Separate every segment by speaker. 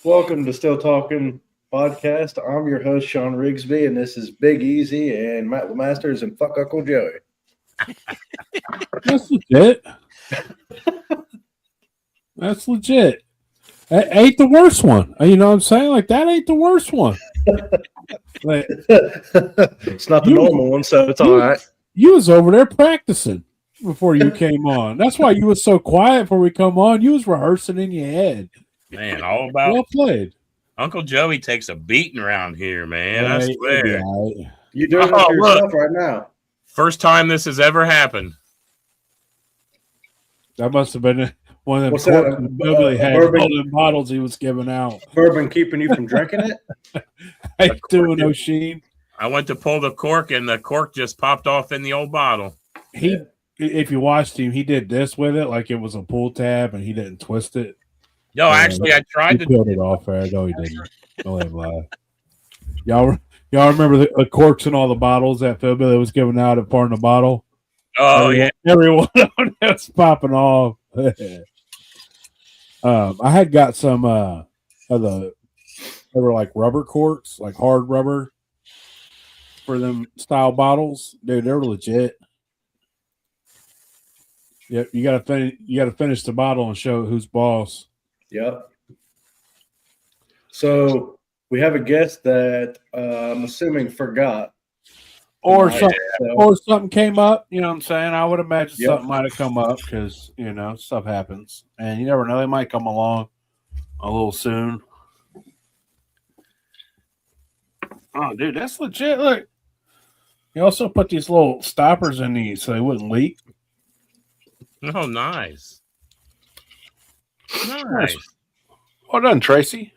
Speaker 1: Welcome to Still Talking Podcast. I'm your host, Sean Rigsby, and this is Big Easy and Matt Lemasters and Fuck Uncle Joey.
Speaker 2: That's legit. That's legit. That ain't the worst one. You know what I'm saying? Like, that ain't the worst one. Like,
Speaker 1: it's not the normal one, so it's all right.
Speaker 2: You was over there practicing before you came on. That's why you was so quiet before we come on. You was rehearsing in your head.
Speaker 3: Man, all about
Speaker 2: well played.
Speaker 3: Uncle Joey takes a beating around here, man. I swear.
Speaker 2: Right.
Speaker 1: You're doing it yourself right now.
Speaker 3: First time this has ever happened.
Speaker 2: That must have been one of them golden bottles he was giving out.
Speaker 1: Bourbon keeping you from drinking it?
Speaker 2: How you doing, O'Sheen?
Speaker 3: I went to pull the cork, and the cork just popped off in the old bottle.
Speaker 2: If you watched him, he did this with it like it was a pull tab, and he didn't twist it.
Speaker 3: No, actually, I tried to
Speaker 2: peel it off there. No, he didn't. Don't let him lie. Y'all remember the corks in all the bottles that Phil Billy was giving out at part of the bottle?
Speaker 3: Oh,
Speaker 2: everyone was popping off. I had got some of they were like rubber corks, like hard rubber for them style bottles. Dude, they're legit. Yep, you gotta finish the bottle and show who's boss.
Speaker 1: Yep. So we have a guest that I'm assuming forgot.
Speaker 2: Or something came up, you know what I'm saying? I would imagine something might have come up because, stuff happens. And you never know, they might come along a little soon. Oh, dude, that's legit. Look. You also put these little stoppers in these so they wouldn't leak.
Speaker 3: Oh, nice. Nice.
Speaker 2: Well done, Tracy.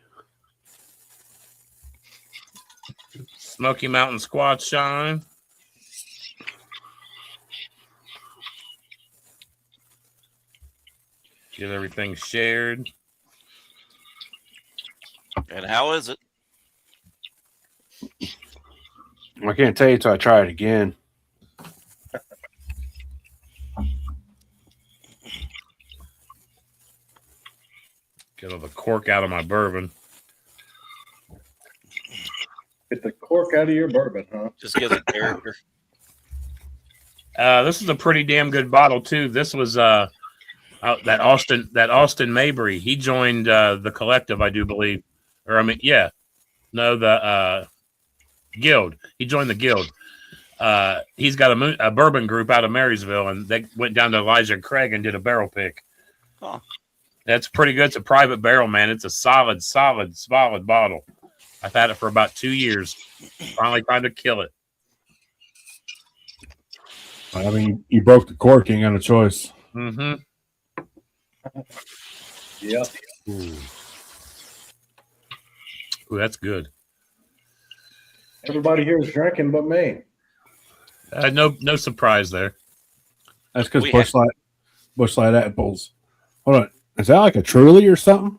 Speaker 3: Smoky Mountain Squad Shine. Get everything shared.
Speaker 4: And how is it?
Speaker 2: I can't tell you until I try it again.
Speaker 3: Get all the cork out of my bourbon.
Speaker 1: Get the cork out of your bourbon, huh?
Speaker 4: Just give it character.
Speaker 3: This is a pretty damn good bottle too. This was that Austin Mabry. He joined the collective, I do believe, the guild. He joined the guild. He's got a bourbon group out of Marysville, and they went down to Elijah and Craig and did a barrel pick.
Speaker 4: Huh.
Speaker 3: That's pretty good. It's a private barrel, man. It's a solid bottle. I've had it for about 2 years. Finally trying to kill it.
Speaker 2: I mean, you broke the cork, you ain't got a choice.
Speaker 3: Mm-hmm.
Speaker 1: Yep.
Speaker 3: Ooh, that's good.
Speaker 1: Everybody here is drinking but me.
Speaker 3: No surprise there.
Speaker 2: That's because Bushlight apples. Hold on. Is that like a Truly or something?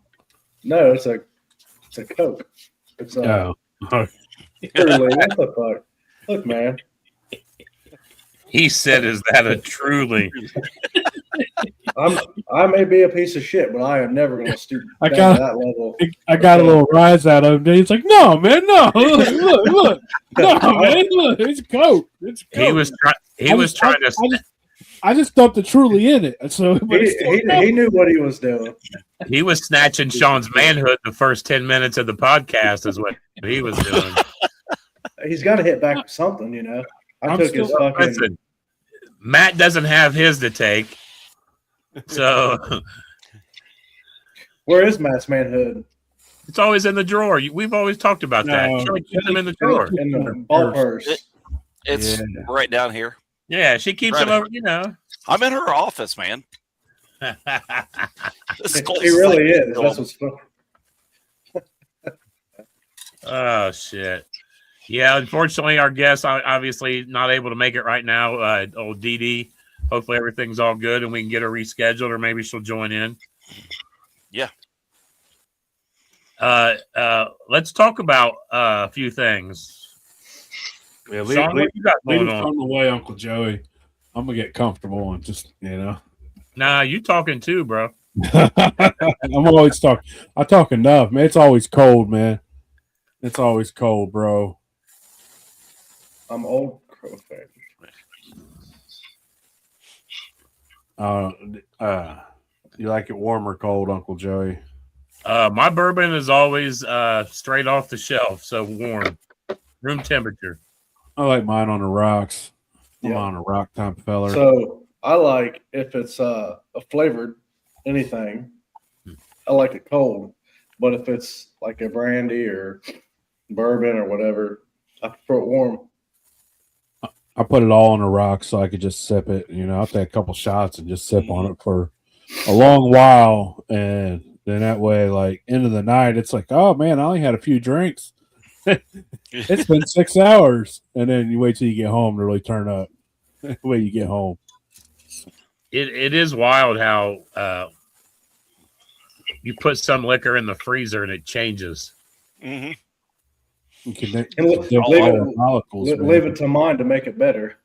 Speaker 1: No, it's a Coke. It's
Speaker 2: Truly.
Speaker 1: What the fuck? Look, man.
Speaker 3: He said, "Is that a Truly?"
Speaker 1: I may be a piece of shit, but I am never going to stoop down to that level.
Speaker 2: I got a little rise out of him. He's like, "No, man, no, look, no, man, look, it's Coke. It's Coke."
Speaker 3: He was trying to.
Speaker 2: I just dumped the Truly in it, so
Speaker 1: he knew what he was doing.
Speaker 3: He was snatching Sean's manhood the first 10 minutes of the podcast, is what he was doing.
Speaker 1: He's got to hit back with something,
Speaker 3: Listen, Matt doesn't have his to take, so
Speaker 1: where is Matt's manhood?
Speaker 3: It's always in the drawer. We've always talked about that. Keep them in the drawer.
Speaker 1: In the ball purse.
Speaker 4: It's right down here.
Speaker 3: Yeah, she keeps them over,
Speaker 4: I'm in her office, man.
Speaker 1: He really is. That's what's fun.
Speaker 3: Oh, shit. Yeah, unfortunately, our guest obviously not able to make it right now. Old Dee Dee. Hopefully everything's all good and we can get her rescheduled, or maybe she'll join in.
Speaker 4: Yeah.
Speaker 3: Let's talk about a few things.
Speaker 2: Yeah,
Speaker 3: Sean, what you got going on?
Speaker 2: From the way, Uncle Joey. I'm gonna get comfortable and just,
Speaker 3: Nah, you talking too, bro.
Speaker 2: I'm always talking. I talk enough, man. It's always cold, man. It's always cold, bro.
Speaker 1: I'm old crow fan.
Speaker 2: You like it warm or cold, Uncle Joey?
Speaker 3: My bourbon is always straight off the shelf, so warm, room temperature.
Speaker 2: I like mine on the rocks. I'm
Speaker 1: Yeah.
Speaker 2: on a rock type of feller.
Speaker 1: So I like if it's a flavored anything, I like it cold. But if it's like a brandy or bourbon or whatever, I prefer it warm.
Speaker 2: I put it all on the rocks so I could just sip it. You know, I'll take a couple shots and just sip on it for a long while, and then that way, like end of the night, it's like, oh man, I only had a few drinks. It's been 6 hours, and then you wait till you get home to really turn up. When you get home,
Speaker 3: it is wild how you put some liquor in the freezer and it changes.
Speaker 4: Mm-hmm.
Speaker 2: you can
Speaker 1: Leave it to mine to make it better.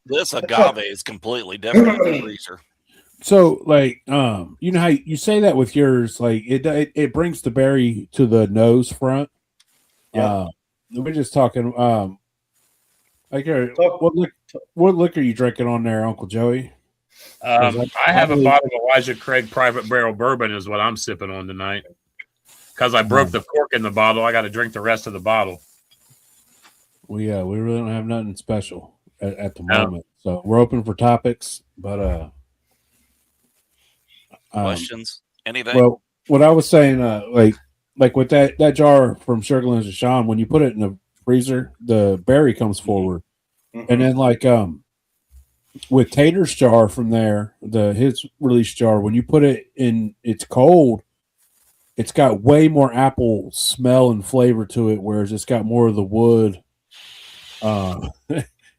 Speaker 4: This agave is completely different than the freezer.
Speaker 2: So, like, you know how you say that with yours, like it brings the berry to the nose front.
Speaker 1: Yeah.
Speaker 2: We're just talking. Like, what liquor are you drinking on there, Uncle Joey?
Speaker 3: I have a bottle of Elijah Craig Private Barrel Bourbon is what I'm sipping on tonight. Because I broke the cork in the bottle, I got to drink the rest of the bottle.
Speaker 2: Well, yeah, we really don't have nothing special at the moment, so we're open for topics. But
Speaker 4: questions, anything?
Speaker 2: Well, what I was saying, like with that jar from Sugarlands and Sean, when you put it in the freezer, the berry comes forward, and then like with Tater's jar from there, his release jar, when you put it in, it's cold. It's got way more apple smell and flavor to it, whereas it's got more of the wood.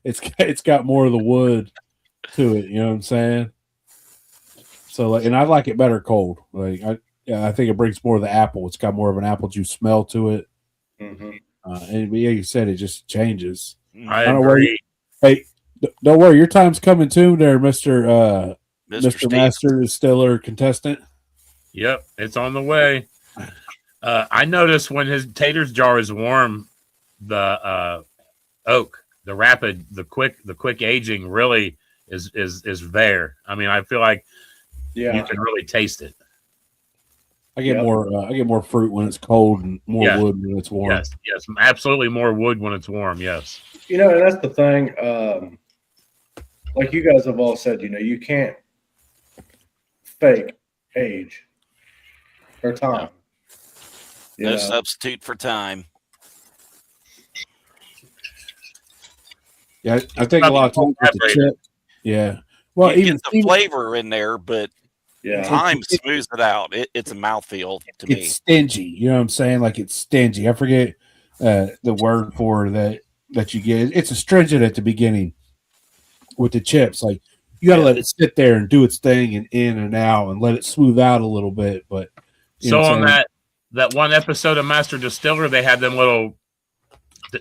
Speaker 2: It's got more of the wood to it. You know what I'm saying? So, like, and I like it better cold. Like, I think it brings more of the apple. It's got more of an apple juice smell to it.
Speaker 1: Mm-hmm.
Speaker 2: And yeah, you said it just changes.
Speaker 3: I agree.
Speaker 2: Hey, don't worry, your time's coming too, there, Mr. Master Distiller Contestant.
Speaker 3: Yep, it's on the way. I noticed when his Tater's jar is warm, the oak, the quick aging really is there. I mean, I feel like you can really taste it.
Speaker 2: I get more fruit when it's cold and more wood when it's warm.
Speaker 3: Yes, absolutely more wood when it's warm. Yes.
Speaker 1: You know, and that's the thing. Like you guys have all said, you know, you can't fake age or time.
Speaker 4: No substitute for time.
Speaker 2: Yeah, I think a lot of times with the chip. Yeah. Well,
Speaker 4: you get the flavor in there, but time smooths it out. It's a mouthfeel to me.
Speaker 2: It's stingy. You know what I'm saying? Like, it's stingy. I forget the word for that you get. It's astringent at the beginning with the chips. Like, you got to let it sit there and do its thing and in and out and let it smooth out a little bit. But
Speaker 3: so on that one episode of Master Distiller, they had them little.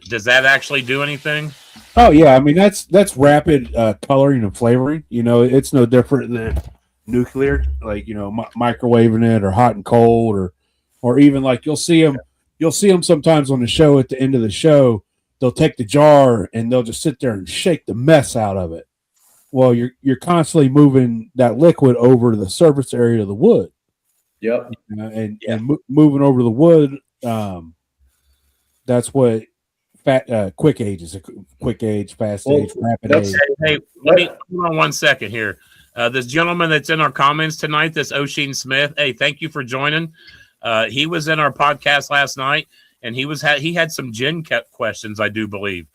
Speaker 3: Does that actually do anything?
Speaker 2: Oh yeah, I mean that's rapid coloring and flavoring. You know, it's no different than nuclear, like, you know, microwaving it or hot and cold, or even like you'll see them sometimes on the show. At the end of the show, they'll take the jar and they'll just sit there and shake the mess out of it. Well, you're constantly moving that liquid over to the surface area of the wood.
Speaker 1: Yep.
Speaker 2: And moving over the wood, that's what quick age is. A quick age, fast age, rapid age.
Speaker 3: Hey, let me hold on 1 second here. This gentleman that's in our comments tonight, this O'Sheen Smith. Hey, thank you for joining. He was in our podcast last night, and he had some gin questions, I do believe.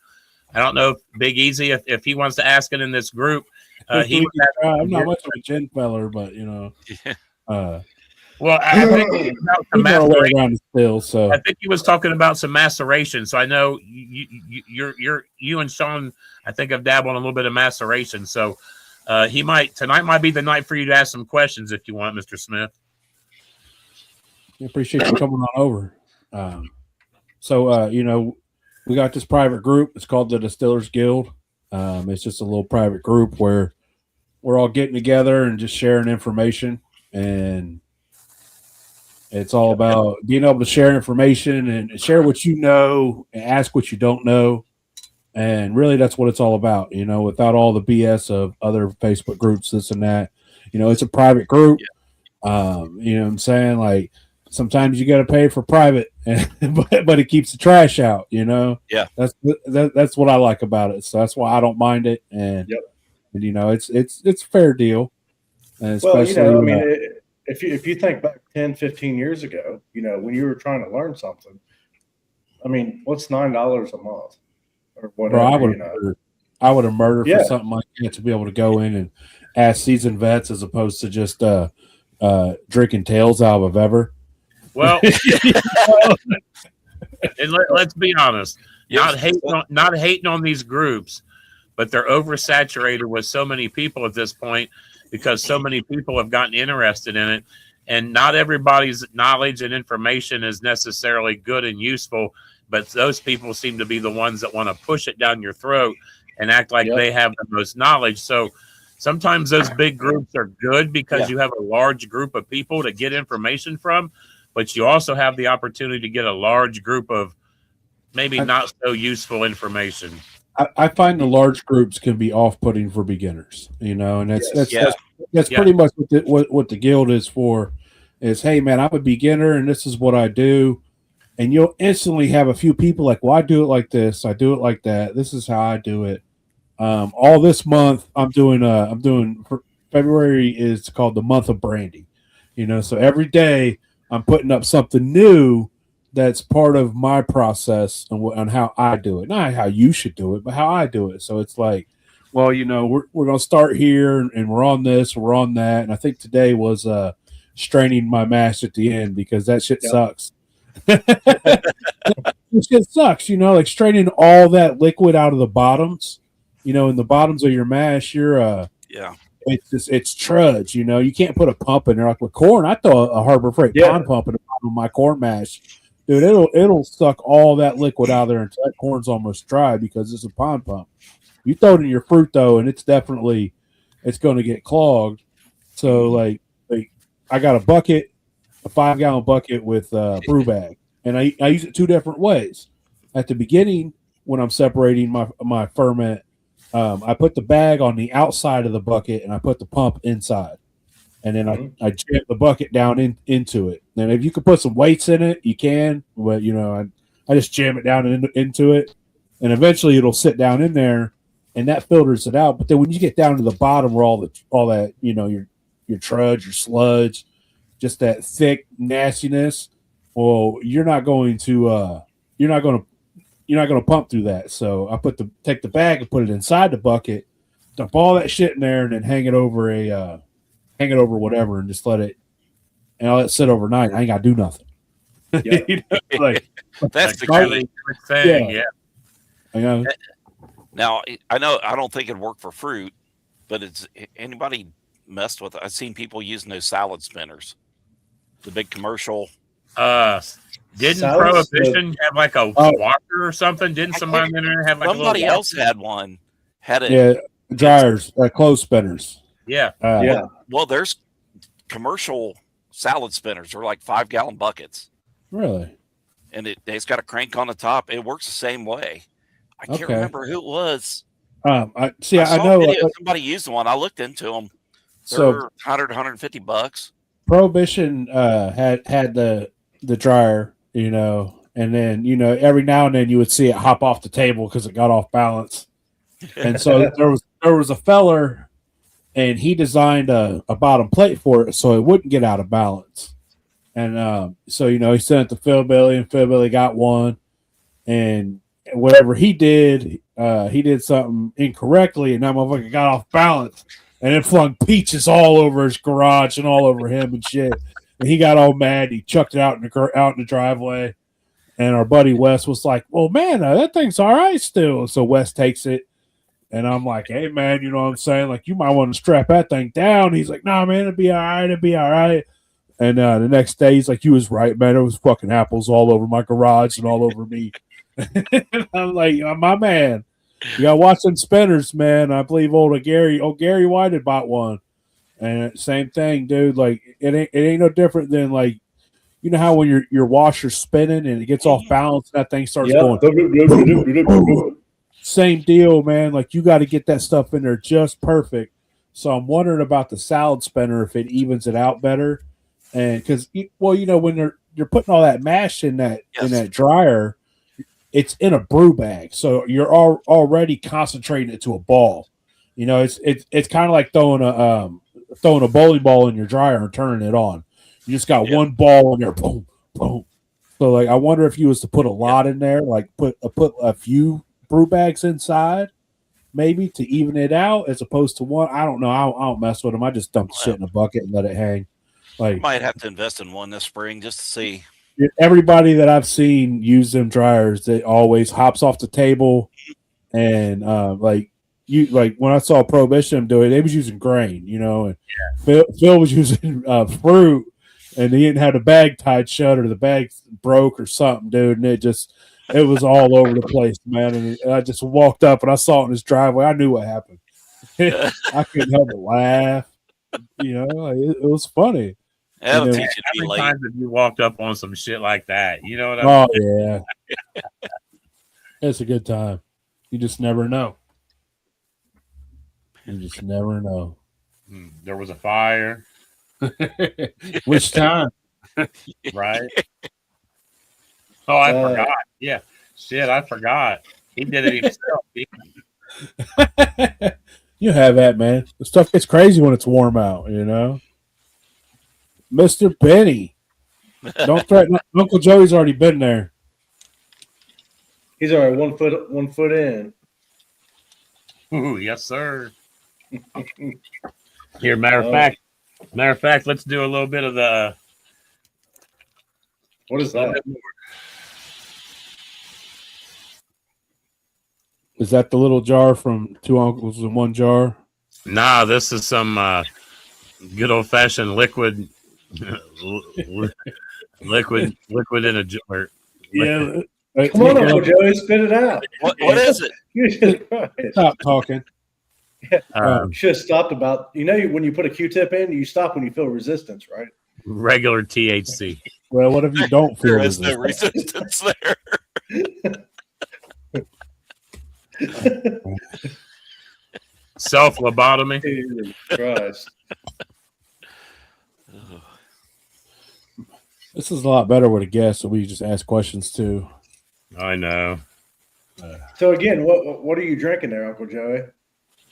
Speaker 3: I don't know if Big Easy, if he wants to ask it in this group.
Speaker 2: I'm not much of a gin feller, but you know.
Speaker 3: Well, I think he was about some maceration.
Speaker 2: Still, so
Speaker 3: I think he was talking about some maceration. So I know you and Sean, I think, have dabbled in a little bit of maceration. So tonight might be the night for you to ask some questions if you want, Mr. Smith.
Speaker 2: I appreciate you coming on over. You know, we got this private group. It's called the Distillers Guild. It's just a little private group where we're all getting together and just sharing information, and it's all about being able to share information and share what you know and ask what you don't know. And really, that's what it's all about, without all the BS of other Facebook groups, this and that. It's a private group. You know what I'm saying? Like, sometimes you got to pay for private, but it keeps the trash out,
Speaker 4: Yeah.
Speaker 2: That's what I like about it. So that's why I don't mind it. And, it's a fair deal. And especially,
Speaker 1: if you think back 10, 15 years ago, when you were trying to learn something, I mean, what's $9 a month or whatever?
Speaker 2: I would have murdered for something like that to be able to go in and ask seasoned vets as opposed to just drinking tails out of ever.
Speaker 3: Well, and let's be honest, not hating on these groups, but they're oversaturated with so many people at this point because so many people have gotten interested in it, and not everybody's knowledge and information is necessarily good and useful, but those people seem to be the ones that want to push it down your throat and act like they have the most knowledge. So sometimes those big groups are good because you have a large group of people to get information from, but you also have the opportunity to get a large group of maybe not so useful information.
Speaker 2: I find the large groups can be off-putting for beginners, and that's pretty much what the guild is for. Is, hey man, I'm a beginner and this is what I do, and you'll instantly have a few people like, well, I do it like this, I do it like that. This is how I do it. All this month, I'm doing February is called the month of brandy, So every day I'm putting up something new that's part of my process on how I do it. Not how you should do it, but how I do it. So it's like, well, we're going to start here and we're on this, we're on that. And I think today was straining my mash at the end because that shit sucks. It shit sucks, like straining all that liquid out of the bottoms, in the bottoms of your mash, it's trudge, you can't put a pump in there. Like with corn, I throw a Harbor Freight pond pump in the bottom of my corn mash. Dude, it'll suck all that liquid out of there until that corn's almost dry because it's a pond pump. You throw it in your fruit though, and it's going to get clogged. So like I got a 5-gallon bucket with a brew bag, and I use it two different ways. At the beginning, when I'm separating my ferment, I put the bag on the outside of the bucket and I put the pump inside. And then I jam the bucket down into it. And if you could put some weights in it, you can. But I just jam it down into it, and eventually it'll sit down in there, and that filters it out. But then when you get down to the bottom where all that your trudge, your sludge, just that thick nastiness, well, you're not going to pump through that. So I take the bag and put it inside the bucket, dump all that shit in there, and then hang it over whatever and just let it sit overnight. I ain't got to do nothing.
Speaker 4: That's the key
Speaker 3: thing. Yeah.
Speaker 4: Now, I know I don't think it'd work for fruit, but it's anybody messed with it. I've seen people using those salad spinners, the big commercial.
Speaker 3: Didn't Prohibition have like a washer or something? Didn't somebody in there have like
Speaker 4: somebody else had one? Had it?
Speaker 2: Yeah, dryers, clothes spinners.
Speaker 3: Yeah.
Speaker 4: Well, there's commercial salad spinners. They're like 5-gallon buckets.
Speaker 2: Really?
Speaker 4: And it's got a crank on the top. It works the same way. I can't remember who it was.
Speaker 2: I
Speaker 4: know somebody used one. I looked into them. They're $100, $150.
Speaker 2: Prohibition had the dryer, and then every now and then you would see it hop off the table because it got off balance. And so there was a feller, and he designed a bottom plate for it so it wouldn't get out of balance. And so he sent it to Phil Billy, and Phil Billy got one, and whatever he did something incorrectly, and that motherfucker got off balance, and it flung peaches all over his garage and all over him and shit. And he got all mad. He chucked it out in the driveway. And our buddy Wes was like, "Well, man, that thing's all right still." So Wes takes it, and I'm like, "Hey, man, you know what I'm saying? Like, you might want to strap that thing down." He's like, "Nah, man, it'll be all right. It'll be all right." And the next day, he's like, "You was right, man. There was fucking apples all over my garage and all over me." And I'm like, "My man." You gotta watch them spinners, man. I believe old Gary White had bought one, and same thing, dude. Like it ain't no different than like you know how when your washer's spinning and it gets off balance, that thing starts going. Same deal, man. Like you got to get that stuff in there just perfect. So I'm wondering about the salad spinner if it evens it out better, and because when you're putting all that mash in that dryer, it's in a brew bag, so you're already concentrating it to a ball. You know, it's kind of like throwing a bowling ball in your dryer and turning it on. You just got one ball in there, boom, boom. So like, I wonder if you was to put a lot in there, like put a few brew bags inside, maybe to even it out, as opposed to one. I don't know. I don't mess with them. I just dump the shit in a bucket and let it hang. Like,
Speaker 4: might have to invest in one this spring just to see.
Speaker 2: Everybody that I've seen use them dryers, that always hops off the table, and like when I saw Prohibition do it, they was using grain, and Phil was using fruit, and he didn't have the bag tied shut or the bag broke or something, dude, and it was all over the place, man. And I just walked up and I saw it in his driveway. I knew what happened. I couldn't help but laugh. It was funny.
Speaker 4: That'll teach you to
Speaker 3: how
Speaker 4: be
Speaker 3: many
Speaker 4: late.
Speaker 3: times have you walked up on some shit like that? You know what I mean?
Speaker 2: Oh yeah, it's a good time. You just never know. You just never know.
Speaker 3: There was a fire,
Speaker 2: Which time?
Speaker 3: right? Oh, I forgot. Yeah, shit, I forgot. He did it himself.
Speaker 2: You have that, man. The stuff gets crazy when it's warm out, Mr. Benny. Don't threaten. Uncle Joey's already been there.
Speaker 1: He's already 1 foot in.
Speaker 3: Ooh, yes, sir. Here, matter of fact, let's do a little bit of the.
Speaker 1: What is that?
Speaker 2: Is that the little jar from Two Uncles in One Jar?
Speaker 3: Nah, this is some good old fashioned liquid. liquid in a jar.
Speaker 2: Yeah.
Speaker 1: Come on, Uncle Joey, spit it out.
Speaker 4: What is it?
Speaker 2: Stop talking.
Speaker 1: Should have stopped about. When you put a Q-tip in, you stop when you feel resistance, right?
Speaker 3: Regular THC.
Speaker 2: Well, what if you don't feel
Speaker 4: There is no
Speaker 2: resistance?
Speaker 4: resistance there.
Speaker 3: Self lobotomy.
Speaker 1: Jesus Christ.
Speaker 2: This is a lot better with a guest, so we just ask questions too.
Speaker 3: I know.
Speaker 1: So again, what are you drinking there, Uncle Joey?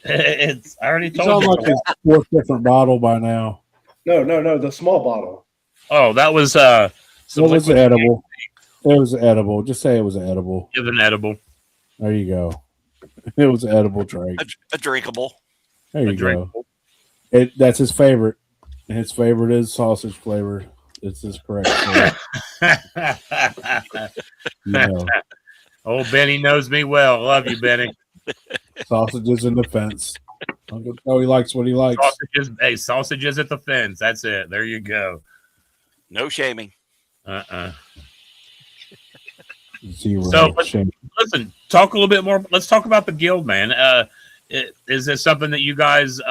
Speaker 3: I already
Speaker 2: It's
Speaker 3: told
Speaker 2: on
Speaker 3: you.
Speaker 2: like his fourth different bottle by now.
Speaker 1: No, the small bottle.
Speaker 3: Oh, that was
Speaker 2: It was edible. It was edible. Just say it was edible.
Speaker 3: It was an edible.
Speaker 2: There you go. It was an edible drink.
Speaker 4: A drinkable.
Speaker 2: There you go. That's his favorite. And his favorite is sausage flavor. This is correct.
Speaker 3: Old Benny knows me well. Love you, Benny.
Speaker 2: Sausages in the fence. Uncle Joey likes what he likes.
Speaker 3: Sausages at the fence. That's it. There you go.
Speaker 4: No shaming.
Speaker 2: Zero.
Speaker 3: So listen, talk a little bit more. Let's talk about the guild, man. Is this something that you guys?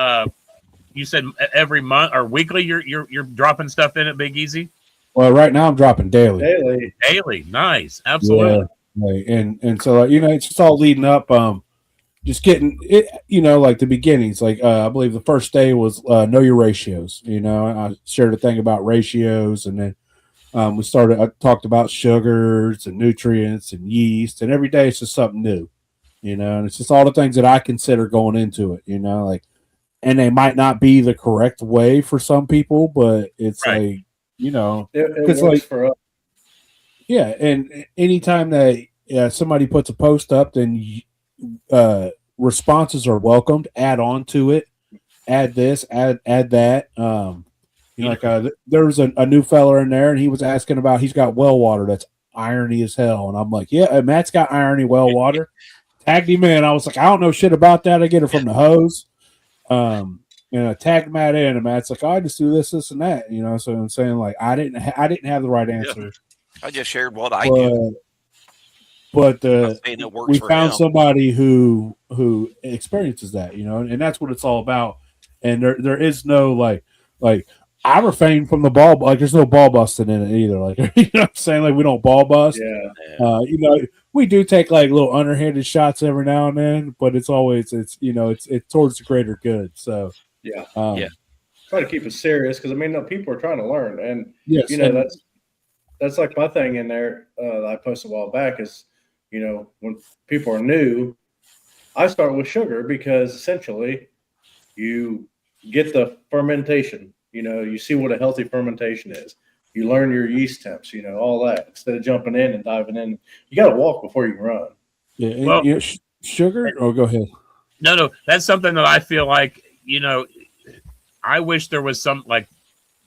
Speaker 3: You said every month or weekly you're dropping stuff in at Big Easy?
Speaker 2: Well, right now I'm dropping daily.
Speaker 3: Daily. Nice. Absolutely.
Speaker 2: Yeah. And so it's just all leading up. Just getting it, like the beginnings. Like I believe the first day was know your ratios. I shared a thing about ratios, and then I talked about sugars and nutrients and yeast, and every day it's just something new. And it's just all the things that I consider going into it. And they might not be the correct way for some people, but it's
Speaker 3: right.
Speaker 1: It works for us.
Speaker 2: Yeah, and anytime that somebody puts a post up, then responses are welcomed. Add on to it. Add this. Add that. There was a new fella in there, and he was asking about. He's got well water that's irony as hell, and I'm like, yeah, Matt's got irony well water. Tagged him in. I was like, I don't know shit about that. I get it from the hose. I tagged Matt in, and Matt's like, I just do this, and that. So I'm saying like I didn't have the right answer.
Speaker 4: I just shared what I do.
Speaker 2: but
Speaker 4: I'm not saying it works
Speaker 2: we
Speaker 4: for
Speaker 2: found
Speaker 4: him.
Speaker 2: somebody who experiences that, and that's what it's all about. And there is no like I refrain from the ball, like there's no ball busting in it either. Like you know what I'm saying, like we don't ball bust.
Speaker 1: Yeah.
Speaker 4: Yeah.
Speaker 2: We do take like little underhanded shots every now and then, but it's always it's towards the greater good. So
Speaker 1: Yeah.
Speaker 4: Yeah.
Speaker 1: Try to keep it serious because I mean, no, people are trying to learn, and
Speaker 2: yes, and
Speaker 1: that's like my thing in there that I posted a while back is, when people are new, I start with sugar because essentially you get the fermentation. You see what a healthy fermentation is. You learn your yeast temps, all that instead of jumping in and diving in. You got to walk before you can run.
Speaker 2: yeah, and,
Speaker 3: Well-
Speaker 2: sugar. Oh, go ahead.
Speaker 3: No, that's something that I feel like, I wish there was some, like,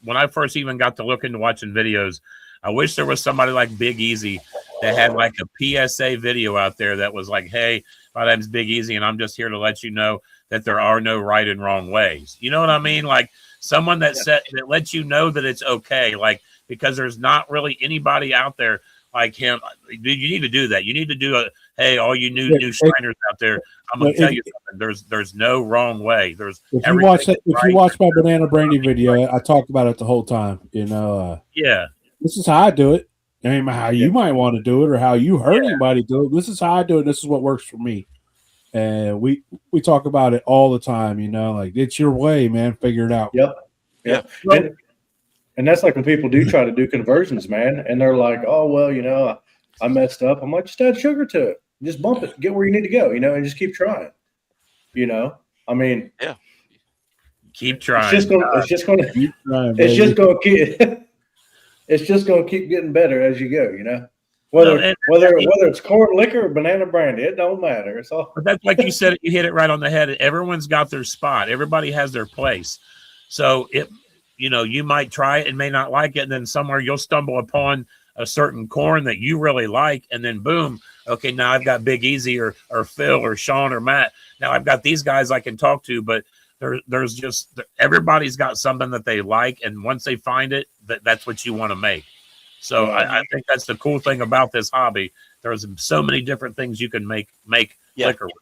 Speaker 3: when I first even got to look into watching videos, I wish there was somebody like Big Easy that had like a PSA video out there that was like, hey, my name's Big Easy, and I'm just here to let you know that there are no right and wrong ways. You know what I mean? Like someone that that lets you know that it's okay. Like, because there's not really anybody out there like him. You need to do that. You need to do hey, all you new Shriners out there, I'm gonna tell you something. There's no wrong way. There's
Speaker 2: if you watch my banana brandy video, I talked about it the whole time.
Speaker 3: Yeah.
Speaker 2: This is how I do it. I mean, how you might want to do it or how you heard anybody do it. This is how I do it. This is what works for me. And we talk about it all the time, like it's your way, man. Figure it out.
Speaker 1: Yep.
Speaker 4: Yeah.
Speaker 1: And that's like when people do try to do conversions, man, and they're like, oh, well, I messed up. I'm like, just add sugar to it. Just bump it. Get where you need to go, and just keep trying. I mean,
Speaker 4: yeah.
Speaker 3: Keep trying.
Speaker 1: It's just gonna keep getting better as you go, Whether it's corn liquor or banana brandy, it don't matter. It's all.
Speaker 3: But that's like you said, you hit it right on the head. Everyone's got their spot. Everybody has their place. So you might try it and may not like it, and then somewhere you'll stumble upon a certain corn that you really like, and then boom, okay, now I've got Big Easy or Phil or Sean or Matt. Now I've got these guys I can talk to, but there's just everybody's got something that they like, and once they find it, that's what you want to make. So I think that's the cool thing about this hobby. There's so many different things you can make liquor with.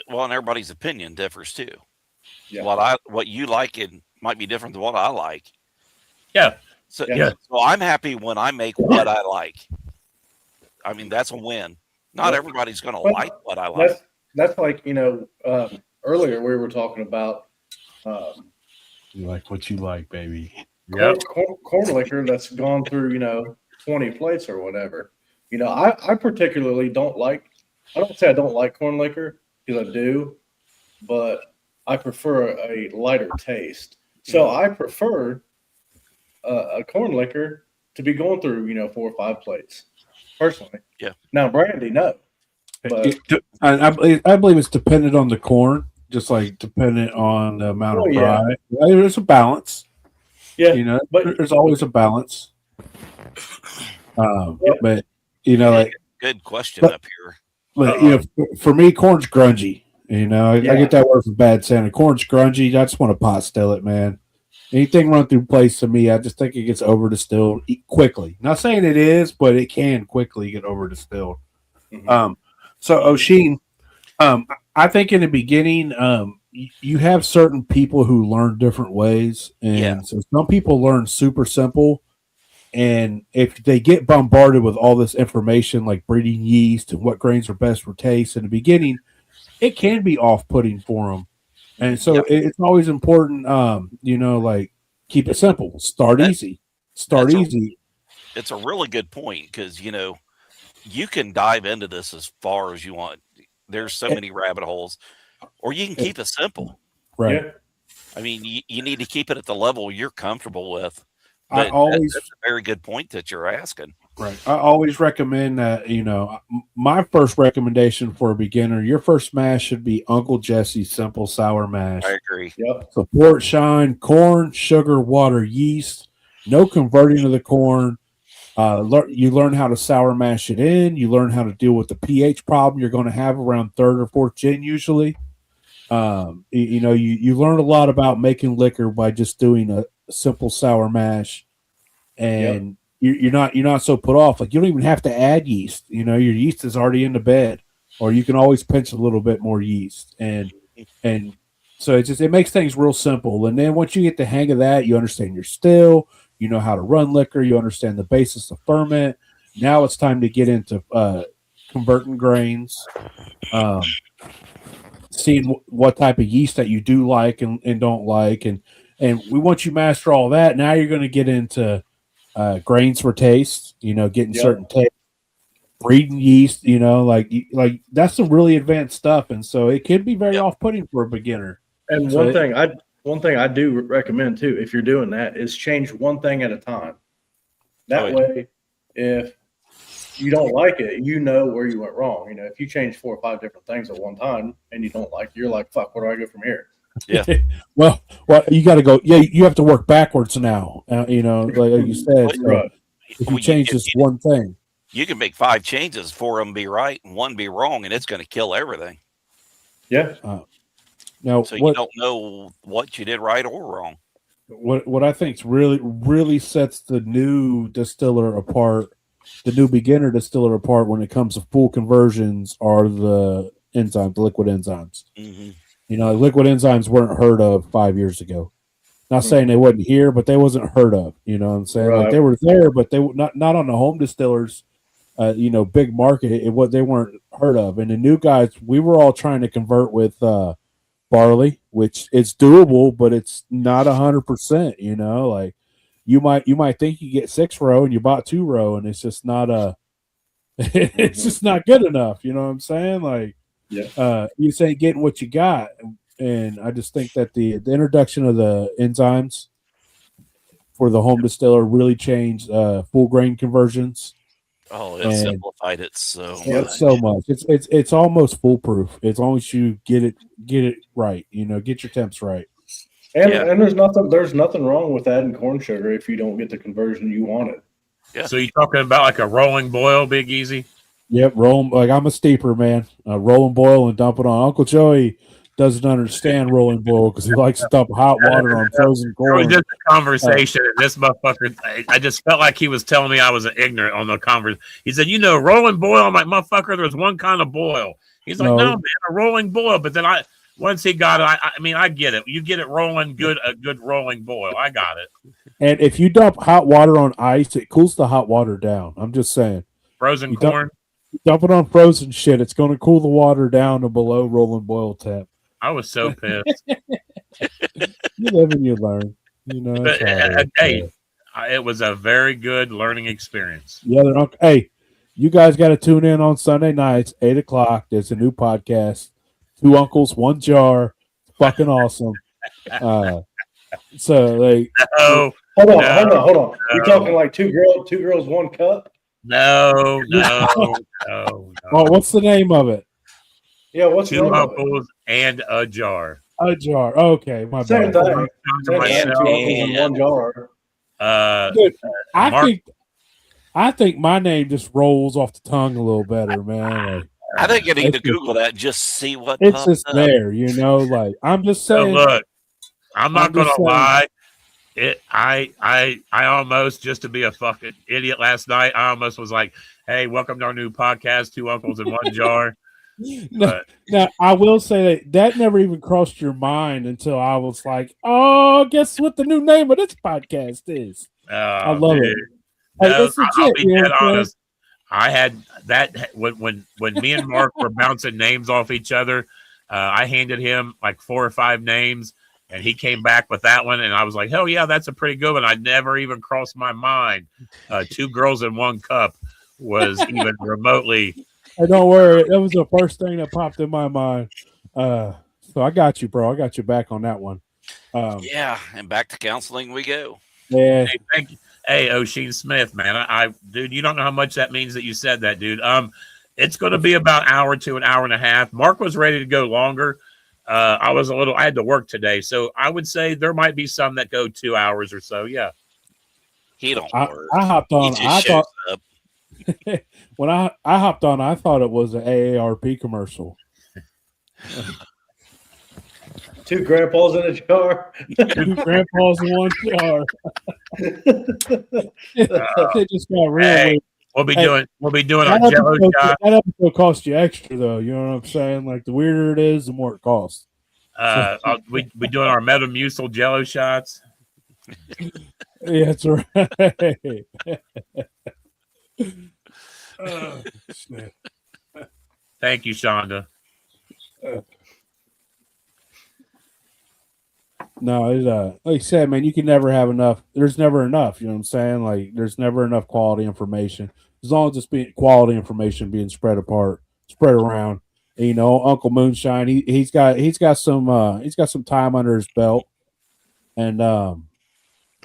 Speaker 4: Well, and everybody's opinion differs too.
Speaker 1: Yeah.
Speaker 4: What you like might be different than what I like.
Speaker 3: Yeah.
Speaker 4: So I'm happy when I make what I like. I mean, that's a win. Not everybody's going to like what I like.
Speaker 1: That's like, earlier we were talking about
Speaker 2: you like what you like, baby.
Speaker 1: Corn liquor that's gone through, 20 plates or whatever. I particularly don't like, I don't say I don't like corn liquor because I do, but I prefer a lighter taste. So I prefer a corn liquor to be going through, 4 or 5 plates personally.
Speaker 4: Yeah.
Speaker 1: Now brandy, no. But
Speaker 2: I believe it's dependent on the corn, just like dependent on the amount of rye. There's a balance.
Speaker 1: Yeah.
Speaker 2: But there's always a balance. But like
Speaker 4: good question up here.
Speaker 2: But for me, corn's grungy. I get that word from Bad Santa. Corn's grungy. I just want to pot still it, man. Anything run through place to me, I just think it gets over distilled quickly. Not saying it is, but it can quickly get over distilled.
Speaker 1: Mm-hmm.
Speaker 2: So Oshin, I think in the beginning, you have certain people who learn different ways, and so some people learn super simple. And if they get bombarded with all this information like breeding yeast and what grains are best for taste in the beginning, it can be off-putting for them. And so it's always important, like keep it simple. Start easy.
Speaker 4: It's a really good point because, you can dive into this as far as you want. There's so many rabbit holes, or you can keep it simple.
Speaker 2: Right.
Speaker 1: Yeah.
Speaker 4: I mean, you need to keep it at the level you're comfortable with.
Speaker 2: That's
Speaker 4: a very good point that you're asking.
Speaker 2: Right. I always recommend that, my first recommendation for a beginner, your first mash should be Uncle Jesse's Simple Sour Mash.
Speaker 4: I agree.
Speaker 1: Yep.
Speaker 2: So port shine, corn, sugar, water, yeast, no converting of the corn. You learn how to sour mash it in. You learn how to deal with the pH problem you're going to have around 3rd or 4th gin usually. You learn a lot about making liquor by just doing a simple sour mash. And you're not so put off. Like you don't even have to add yeast. You know, your yeast is already in the bed, or you can always pinch a little bit more yeast, and so it makes things real simple. And then once you get the hang of that, you understand your still, you know how to run liquor, you understand the basis of ferment. Now it's time to get into converting grains, seeing what type of yeast that you do like and don't like, and we once you master all that, now you're going to get into grains for taste. You know, getting certain taste, breeding yeast. You know, like that's some really advanced stuff, and so it can be very off-putting for a beginner.
Speaker 1: And one thing I do recommend too, if you're doing that, is change one thing at a time. That way, if you don't like it, you know where you went wrong. You know, if you change 4 or 5 different things at one time and you don't like it, you're like, fuck, where do I go from here?
Speaker 4: Yeah.
Speaker 2: well, you got to go. Yeah, you have to work backwards now. You know, like you said, so if you change this one thing,
Speaker 4: you can make 5 changes, 4 of them be right and 1 be wrong, and it's going to kill everything.
Speaker 1: Yeah.
Speaker 2: Now,
Speaker 4: so you don't know what you did right or wrong.
Speaker 2: What I think really sets the new distiller apart, the new beginner distiller apart when it comes to full conversions, are the enzymes, the liquid enzymes.
Speaker 4: Mm-hmm.
Speaker 2: You know, liquid enzymes weren't heard of 5 years ago. Not saying they wasn't here, but they wasn't heard of. You know what I'm saying? Like they were there, but they were not on the home distillers. You know, big market. They weren't heard of. And the new guys, we were all trying to convert with barley, which it's doable, but it's not 100%. You know, like you might think you get 6 row and you bought 2 row, and it's just not it's just not good enough. You know what I'm saying? Like, you say getting what you got, and I just think that the introduction of the enzymes for the home distiller really changed full grain conversions.
Speaker 4: Oh, it simplified it so
Speaker 2: much. It's almost foolproof as long as you get it right. You know, get your temps right.
Speaker 1: And there's nothing wrong with adding corn sugar if you don't get the conversion you wanted.
Speaker 3: Yeah. So you're talking about like a rolling boil, Big Easy?
Speaker 2: Yep, like I'm a steeper, man. Roll and boil and dump it on. Uncle Joey doesn't understand roll and boil because he likes to dump hot water on frozen corn.
Speaker 3: It was just a conversation. This motherfucker, I just felt like he was telling me I was ignorant on the conversation. He said, roll and boil. I'm like, motherfucker, there's one kind of boil. He's like, no, man, a rolling boil. But then once he got it, I mean, I get it. You get it rolling good, a good rolling boil. I got it.
Speaker 2: And if you dump hot water on ice, it cools the hot water down. I'm just saying.
Speaker 3: Frozen corn?
Speaker 2: Dump it on frozen shit. It's going to cool the water down to below rolling boil temp.
Speaker 3: I was so pissed.
Speaker 2: You live and you learn. You know.
Speaker 3: But, it was a very good learning experience.
Speaker 2: Yeah, hey, you guys got to tune in on Sunday nights, 8:00. There's a new podcast. 2 uncles, 1 jar. Fucking awesome. So like,
Speaker 1: hold on. You're talking like 2 girls, 1 cup.
Speaker 3: No.
Speaker 2: Oh, what's the name of it?
Speaker 1: Yeah, what's
Speaker 3: 2 uncles and a jar.
Speaker 2: A jar. Okay, my
Speaker 1: Same
Speaker 2: bad.
Speaker 1: thing. 2 uncles and 1 jar.
Speaker 2: Dude, I think my name just rolls off the tongue a little better, man. Like,
Speaker 4: I think you need to Google that and just see what
Speaker 2: it's just up. There, you know. Like I'm just saying.
Speaker 3: So look, I'm not gonna lie. I almost, just to be a fucking idiot last night, I almost was like, hey, welcome to our new podcast, 2 uncles in 1 jar.
Speaker 2: Now, I will say that never even crossed your mind until I was like, oh, guess what the new name of this podcast is? I love it.
Speaker 3: No, I'll be dead honest. I had that when me and Mark were bouncing names off each other. I handed him like 4 or 5 names, and he came back with that one, and I was like, hell yeah, that's a pretty good one. I never even crossed my mind 2 girls in 1 cup was even remotely.
Speaker 2: Hey, don't worry, that was the first thing that popped in my mind. So I got you, bro. I got you back on that one.
Speaker 4: And back to counseling we go.
Speaker 2: Yeah.
Speaker 3: Hey, thank you. Hey, O'Sheen Smith, man. Dude, you don't know how much that means that you said that, dude. It's going to be about an hour to an hour and a half. Mark was ready to go longer. I had to work today, so I would say there might be some that go 2 hours or so. Yeah.
Speaker 4: He don't work.
Speaker 2: I hopped on.
Speaker 4: I thought
Speaker 2: when I hopped on, I thought it was an AARP commercial.
Speaker 1: Two grandpas in a jar.
Speaker 2: Two grandpas in one jar. It just got real.
Speaker 3: Hey, we'll be doing our Jello shot.
Speaker 2: That episode costs you extra though. You know what I'm saying? Like the weirder it is, the more it costs.
Speaker 3: We doing our Metamucil Jello shots.
Speaker 2: Yeah, that's right. Oh, shit.
Speaker 3: Thank you, Shonda.
Speaker 2: No, it's like I said, man, you can never have enough. There's never enough. You know what I'm saying? Like there's never enough quality information. As long as it's being quality information being spread around. And, you know, Uncle Moonshine, he's got some time under his belt, and
Speaker 4: a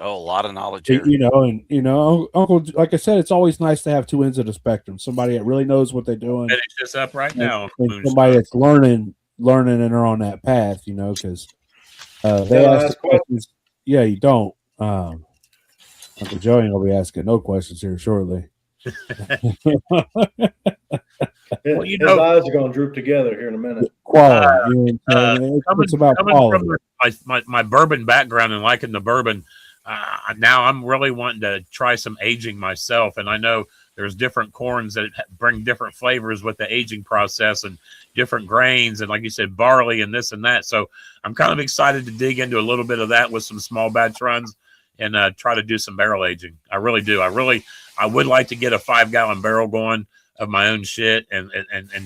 Speaker 4: lot of knowledge here.
Speaker 2: Uncle, like I said, it's always nice to have two ends of the spectrum. Somebody that really knows what they're doing.
Speaker 3: Finish this up right now.
Speaker 2: And somebody that's learning and are on that path. You know, because they ask questions. Yeah, you don't. Uncle Joey will be asking no questions here shortly.
Speaker 1: Well, his eyes are going to droop together here in a minute.
Speaker 2: Quality. It's about quality.
Speaker 3: From my bourbon background and liking the bourbon, now I'm really wanting to try some aging myself. And I know there's different corns that bring different flavors with the aging process and different grains. And like you said, barley and this and that. So I'm kind of excited to dig into a little bit of that with some small batch runs and try to do some barrel aging. I really do. I would like to get a 5-gallon barrel going of my own shit and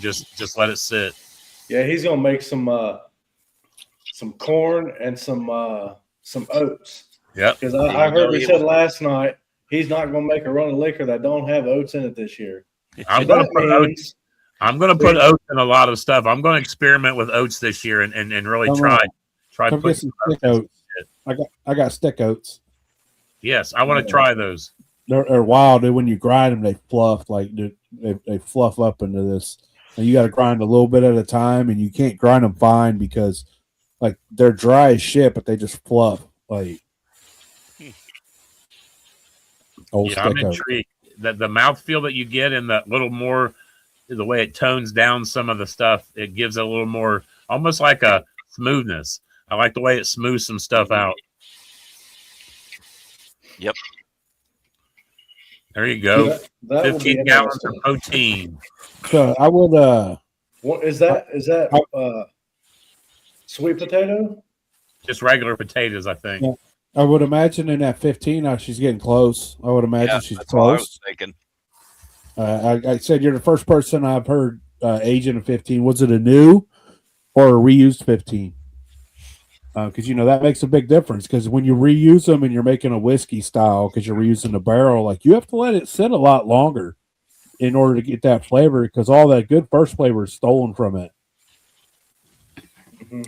Speaker 3: just let it sit.
Speaker 1: Yeah, he's gonna make some corn and some oats.
Speaker 3: Yeah,
Speaker 1: because I heard he said last night he's not gonna make a run of liquor that don't have oats in it this year.
Speaker 3: I'm gonna put oats in a lot of stuff. I'm gonna experiment with oats this year and really try put some
Speaker 2: stick oats. I got stick oats.
Speaker 3: Yes, I want to try those.
Speaker 2: They're wild. When you grind them, they fluff they fluff up into this, and you got to grind a little bit at a time, and you can't grind them fine because like they're dry as shit, but they just fluff like.
Speaker 3: I'm intrigued. The mouthfeel that you get and the little more, the way it tones down some of the stuff, it gives a little more, almost like a smoothness. I like the way it smooths some stuff out.
Speaker 4: Yep.
Speaker 3: There you go. That 15 gallons of protein.
Speaker 2: So I would.
Speaker 1: What is that? Is that sweet potato?
Speaker 3: Just regular potatoes, I think.
Speaker 2: Yeah. I would imagine in that 15, now she's getting close. I would imagine she's close.
Speaker 4: What I was thinking.
Speaker 2: I said you're the first person I've heard aging a 15. Was it a new or a reused 15? Because that makes a big difference. Because when you reuse them and you're making a whiskey style, because you're reusing the barrel, like you have to let it sit a lot longer in order to get that flavor. Because all that good first flavor is stolen from it.
Speaker 1: Mm-hmm.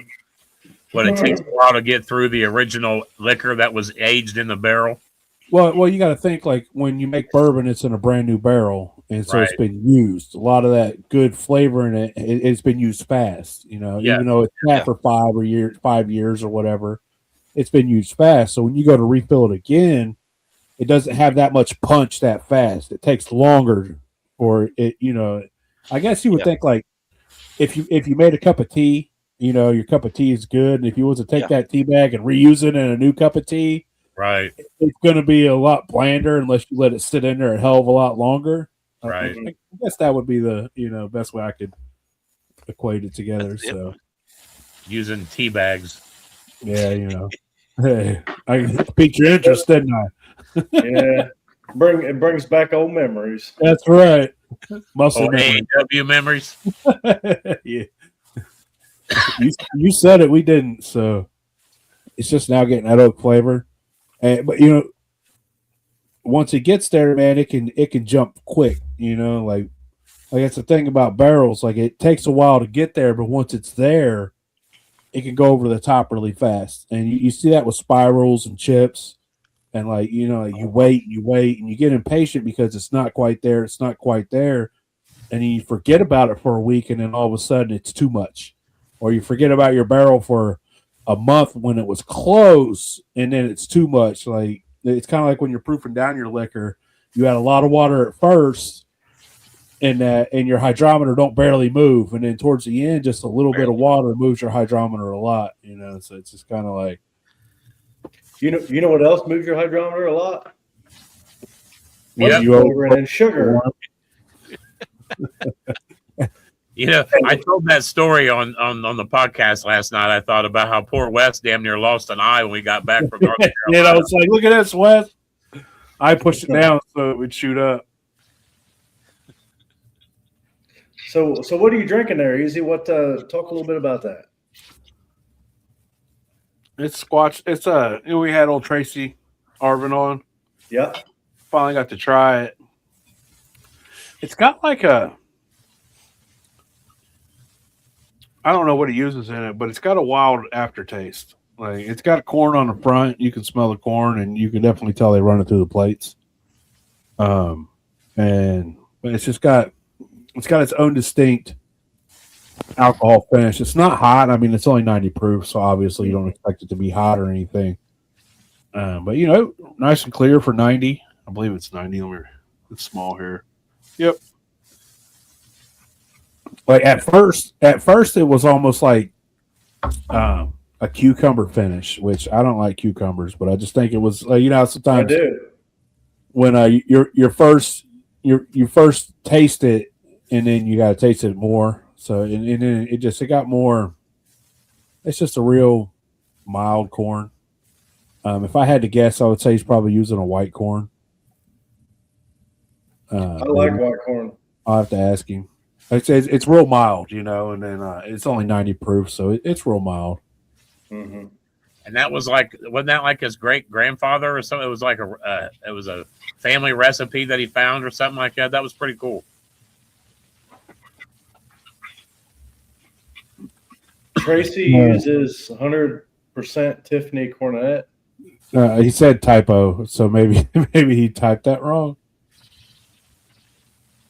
Speaker 3: But it takes a while to get through the original liquor that was aged in the barrel.
Speaker 2: Well, you got to think like when you make bourbon, it's in a brand new barrel, and so It's been used. A lot of that good flavor in it, it's been used fast. Even though it's sat for 5 years or whatever, it's been used fast. So when you go to refill it again, it doesn't have that much punch that fast. It takes longer for it. I guess you would think like if you made a cup of tea. Your cup of tea is good. And if you was to take that tea bag and reuse it in a new cup of tea,
Speaker 3: right,
Speaker 2: it's going to be a lot blander unless you let it sit in there a hell of a lot longer.
Speaker 3: Right.
Speaker 2: I guess that would be the best way I could equate it together. So
Speaker 3: using tea bags.
Speaker 2: Yeah, hey, I piqued your interest, didn't I?
Speaker 1: Yeah, it brings back old memories.
Speaker 2: That's right. Muscle
Speaker 3: AEW memories.
Speaker 2: Yeah. You said it, we didn't. So it's just now getting that oak flavor, but once it gets there, man, it can jump quick. Like that's the thing about barrels. Like it takes a while to get there, but once it's there, it can go over the top really fast. And you see that with spirals and chips, and you wait, and you get impatient because it's not quite there. It's not quite there, and you forget about it for a week, and then all of a sudden it's too much. Or you forget about your barrel for a month when it was close, and then it's too much. Like it's kind of like when you're proofing down your liquor. You had a lot of water at first, and your hydrometer don't barely move, and then towards the end, just a little bit of water moves your hydrometer a lot. So it's just kind of like
Speaker 1: You know what else moves your hydrometer a lot?
Speaker 3: Yep.
Speaker 1: Flavoring and sugar.
Speaker 3: I told that story on the podcast last night. I thought about how poor Wes damn near lost an eye when we got back from North Carolina.
Speaker 2: It's like, look at this, Wes. I pushed it down so it would shoot up.
Speaker 1: So what are you drinking there, Easy? Talk a little bit about that.
Speaker 2: It's Squatch. It's we had old Tracy Arvin on.
Speaker 1: Yeah.
Speaker 2: Finally got to try it. It's got like I don't know what he uses in it, but it's got a wild aftertaste. Like it's got corn on the front. You can smell the corn, and you can definitely tell they run it through the plates. But it's just got its own distinct alcohol finish. It's not hot. I mean, it's only 90 proof, so obviously you don't expect it to be hot or anything. But nice and clear for 90. I believe it's 90. It's small here. Yep. Like at first it was almost like a cucumber finish, which I don't like cucumbers, but I just think it was sometimes
Speaker 1: I do.
Speaker 2: When you first taste it and then you got to taste it more. So and then it got more. It's just a real mild corn. If I had to guess, I would say he's probably using a white corn.
Speaker 1: I like white corn.
Speaker 2: I'll have to ask him. It's real mild, and then it's only 90 proof, so it's real mild.
Speaker 1: Mm-hmm.
Speaker 3: And that was wasn't that like his great grandfather or something? It was like it was a family recipe that he found or something like that. That was pretty cool.
Speaker 1: Tracy uses 100% Tiffany Cornet.
Speaker 2: He said typo, so maybe he typed that wrong.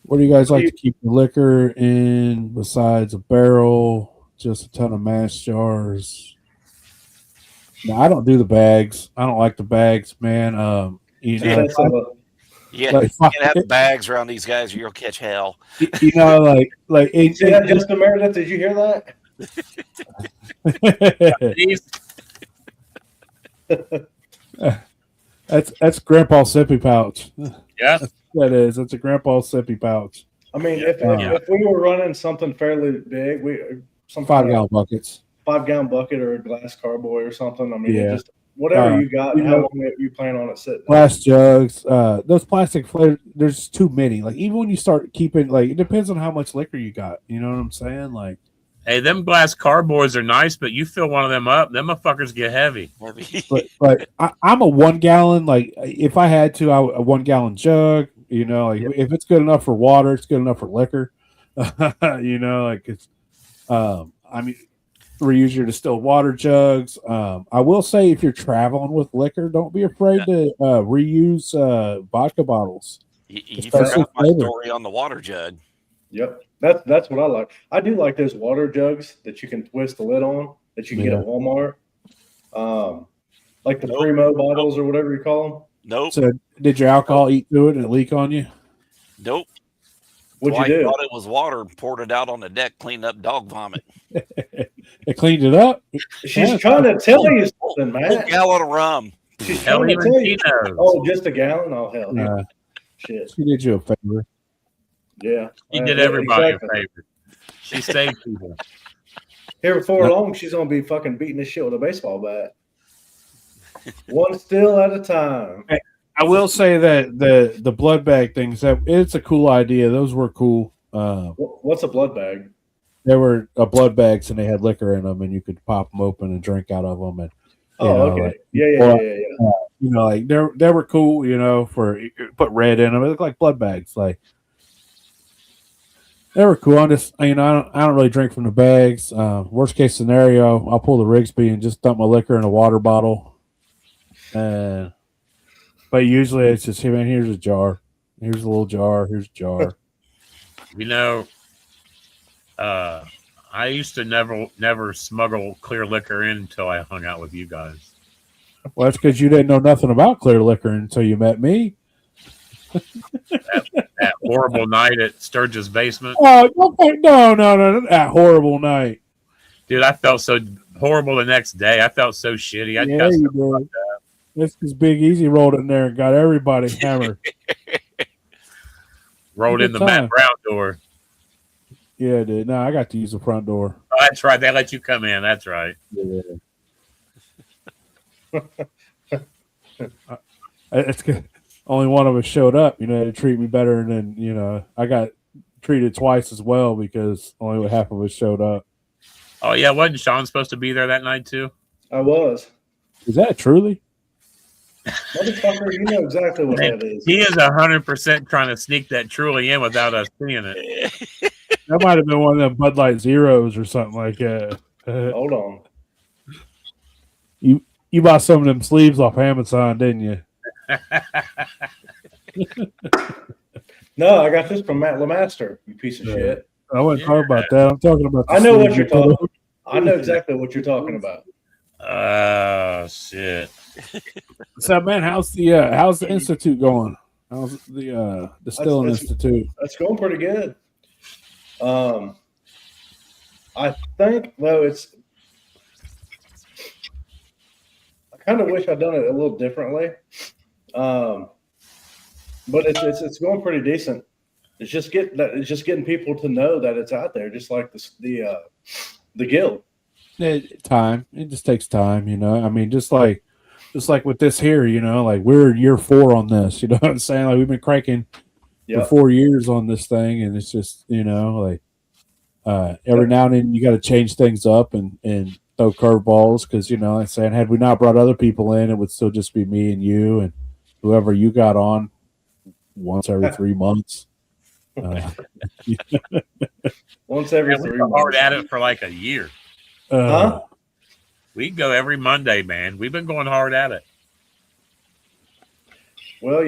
Speaker 2: What do you guys like to keep the liquor in besides a barrel? Just a ton of mash jars. No, I don't do the bags. I don't like the bags, man.
Speaker 4: You can't have bags around these guys or you'll catch hell.
Speaker 1: See that, Justin Meredith? Did you hear that?
Speaker 2: That's Grandpa's sippy pouch.
Speaker 3: Yeah,
Speaker 2: that is. It's a Grandpa's sippy pouch.
Speaker 1: I mean, if we were running something fairly big, some
Speaker 2: 5-gallon buckets,
Speaker 1: 5-gallon bucket or a glass carboy or something. I mean, just whatever you got. How long you plan on it sitting?
Speaker 2: Glass jugs. Those plastic flavors. There's too many. Like even when you start keeping, it depends on how much liquor you got. You know what I'm saying? Like.
Speaker 3: Hey, them glass carboys are nice, but you fill one of them up, them motherfuckers get heavy.
Speaker 2: But I'm a 1-gallon. Like if I had to, a 1-gallon jug. If it's good enough for water, it's good enough for liquor. It's. Reuse your distilled water jugs. I will say, if you're traveling with liquor, don't be afraid to reuse vodka bottles.
Speaker 4: You forgot my story on the water jug.
Speaker 1: Yep. That's what I like. I do like those water jugs that you can twist the lid on that you can get at Walmart. Like the Primo bottles or whatever you call them.
Speaker 4: Nope.
Speaker 2: So did your alcohol eat through it and leak on you?
Speaker 4: Nope.
Speaker 1: What'd you do?
Speaker 4: Thought it was water, poured it out on the deck, cleaned up dog vomit.
Speaker 2: It cleaned it up?
Speaker 1: She's trying to tell you something, man.
Speaker 4: A gallon of rum.
Speaker 1: She's trying to tell you. Oh, just a gallon? Oh, hell. Shit.
Speaker 2: She did you a favor.
Speaker 1: Yeah.
Speaker 3: She did everybody a favor. She saved people.
Speaker 1: Here before long, she's going to be fucking beating this shit with a baseball bat. One still at a time.
Speaker 2: I will say that the blood bag things, it's a cool idea. Those were cool.
Speaker 1: What's a blood bag?
Speaker 2: They were blood bags and they had liquor in them, and you could pop them open and drink out of them. And
Speaker 1: okay,
Speaker 2: yeah. They were cool. For put red in them. It looked like blood bags. Like they were cool. I don't really drink from the bags. Worst case scenario, I'll pull the Rigsby and just dump my liquor in a water bottle. But usually it's just, hey man, here's a jar. Here's a little jar. Here's a jar.
Speaker 3: I used to never smuggle clear liquor in until I hung out with you guys.
Speaker 2: Well, that's because you didn't know nothing about clear liquor until you met me.
Speaker 3: At horrible night at Sturgis' basement.
Speaker 2: Oh, no, that horrible night.
Speaker 3: Dude, I felt so horrible the next day. I felt so shitty. I
Speaker 2: Yeah,
Speaker 3: cussed
Speaker 2: you
Speaker 3: him.
Speaker 2: did. That's because Big Easy rolled in there and got everybody hammered.
Speaker 3: Rolled in the Matt Brown door.
Speaker 2: Yeah, it did. No, I got to use the front door.
Speaker 3: Oh, that's right. They let you come in. That's right.
Speaker 2: Yeah. It's good. Only one of us showed up, to treat me better, and then I got treated twice as well because only half of us showed up.
Speaker 3: Oh yeah, wasn't Sean supposed to be there that night too?
Speaker 1: I was.
Speaker 2: Is that truly?
Speaker 1: Motherfucker, you know exactly what that is.
Speaker 3: He is 100% trying to sneak that truly in without us seeing it.
Speaker 2: That might have been one of them Bud Light Zeros or something like that.
Speaker 1: Hold on.
Speaker 2: You bought some of them sleeves off Amazon, didn't you?
Speaker 1: No, I got this from Matt Lemaster, you piece of shit.
Speaker 2: I wasn't talking about that. I'm talking about the
Speaker 1: I know what
Speaker 2: sleeves
Speaker 1: you're
Speaker 2: you put
Speaker 1: talking
Speaker 2: on.
Speaker 1: I know exactly what you're talking about.
Speaker 3: Oh shit.
Speaker 2: So man, how's the institute going? How's the Distilling Institute?
Speaker 1: That's going pretty good. I think though I kind of wish I'd done it a little differently. But it's going pretty decent. It's just getting people to know that it's out there, just like the guild.
Speaker 2: It just takes time, I mean, just like with this here, like we're in year 4 on this. You know what I'm saying? Like we've been cranking for 4 years on this thing, and it's just every now and then you got to change things up and throw curveballs because like I'm saying, had we not brought other people in, it would still just be me and you and whoever you got on once every 3 months.
Speaker 1: Once every 3 months.
Speaker 3: Hard at it for like a year. We go every Monday, man. We've been going hard at it.
Speaker 1: Well,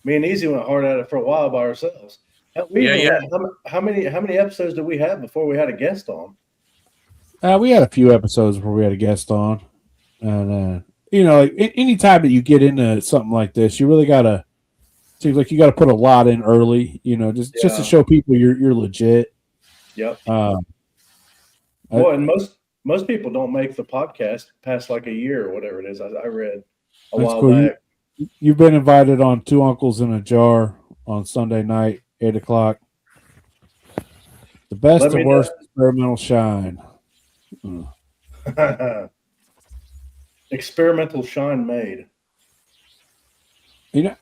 Speaker 1: me and Easy went hard at it for a while by ourselves. How many episodes did we have before we had a guest on?
Speaker 2: We had a few episodes where we had a guest on, and like any time that you get into something like this, you really gotta seems like you got to put a lot in early, just to show people you're legit.
Speaker 1: Yep. And most people don't make the podcast past like a year or whatever it is. I read a while back.
Speaker 2: You've been invited on Two Uncles in a Jar on Sunday night, 8:00. The best and worst experimental shine.
Speaker 1: Experimental shine made.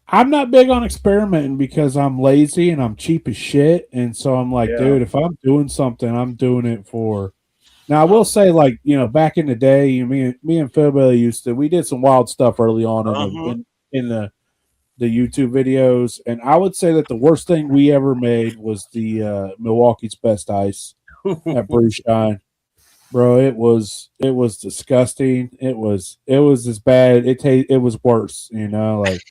Speaker 2: I'm not big on experimenting because I'm lazy and I'm cheap as shit. And so I'm like, dude, if I'm doing something, I'm doing it for. Now, I will say, back in the day, me and Philbilly we did some wild stuff early on in the YouTube videos. And I would say that the worst thing we ever made was the Milwaukee's Best Ice at Brew Shine. Bro, it was disgusting. It was as bad. It was worse, if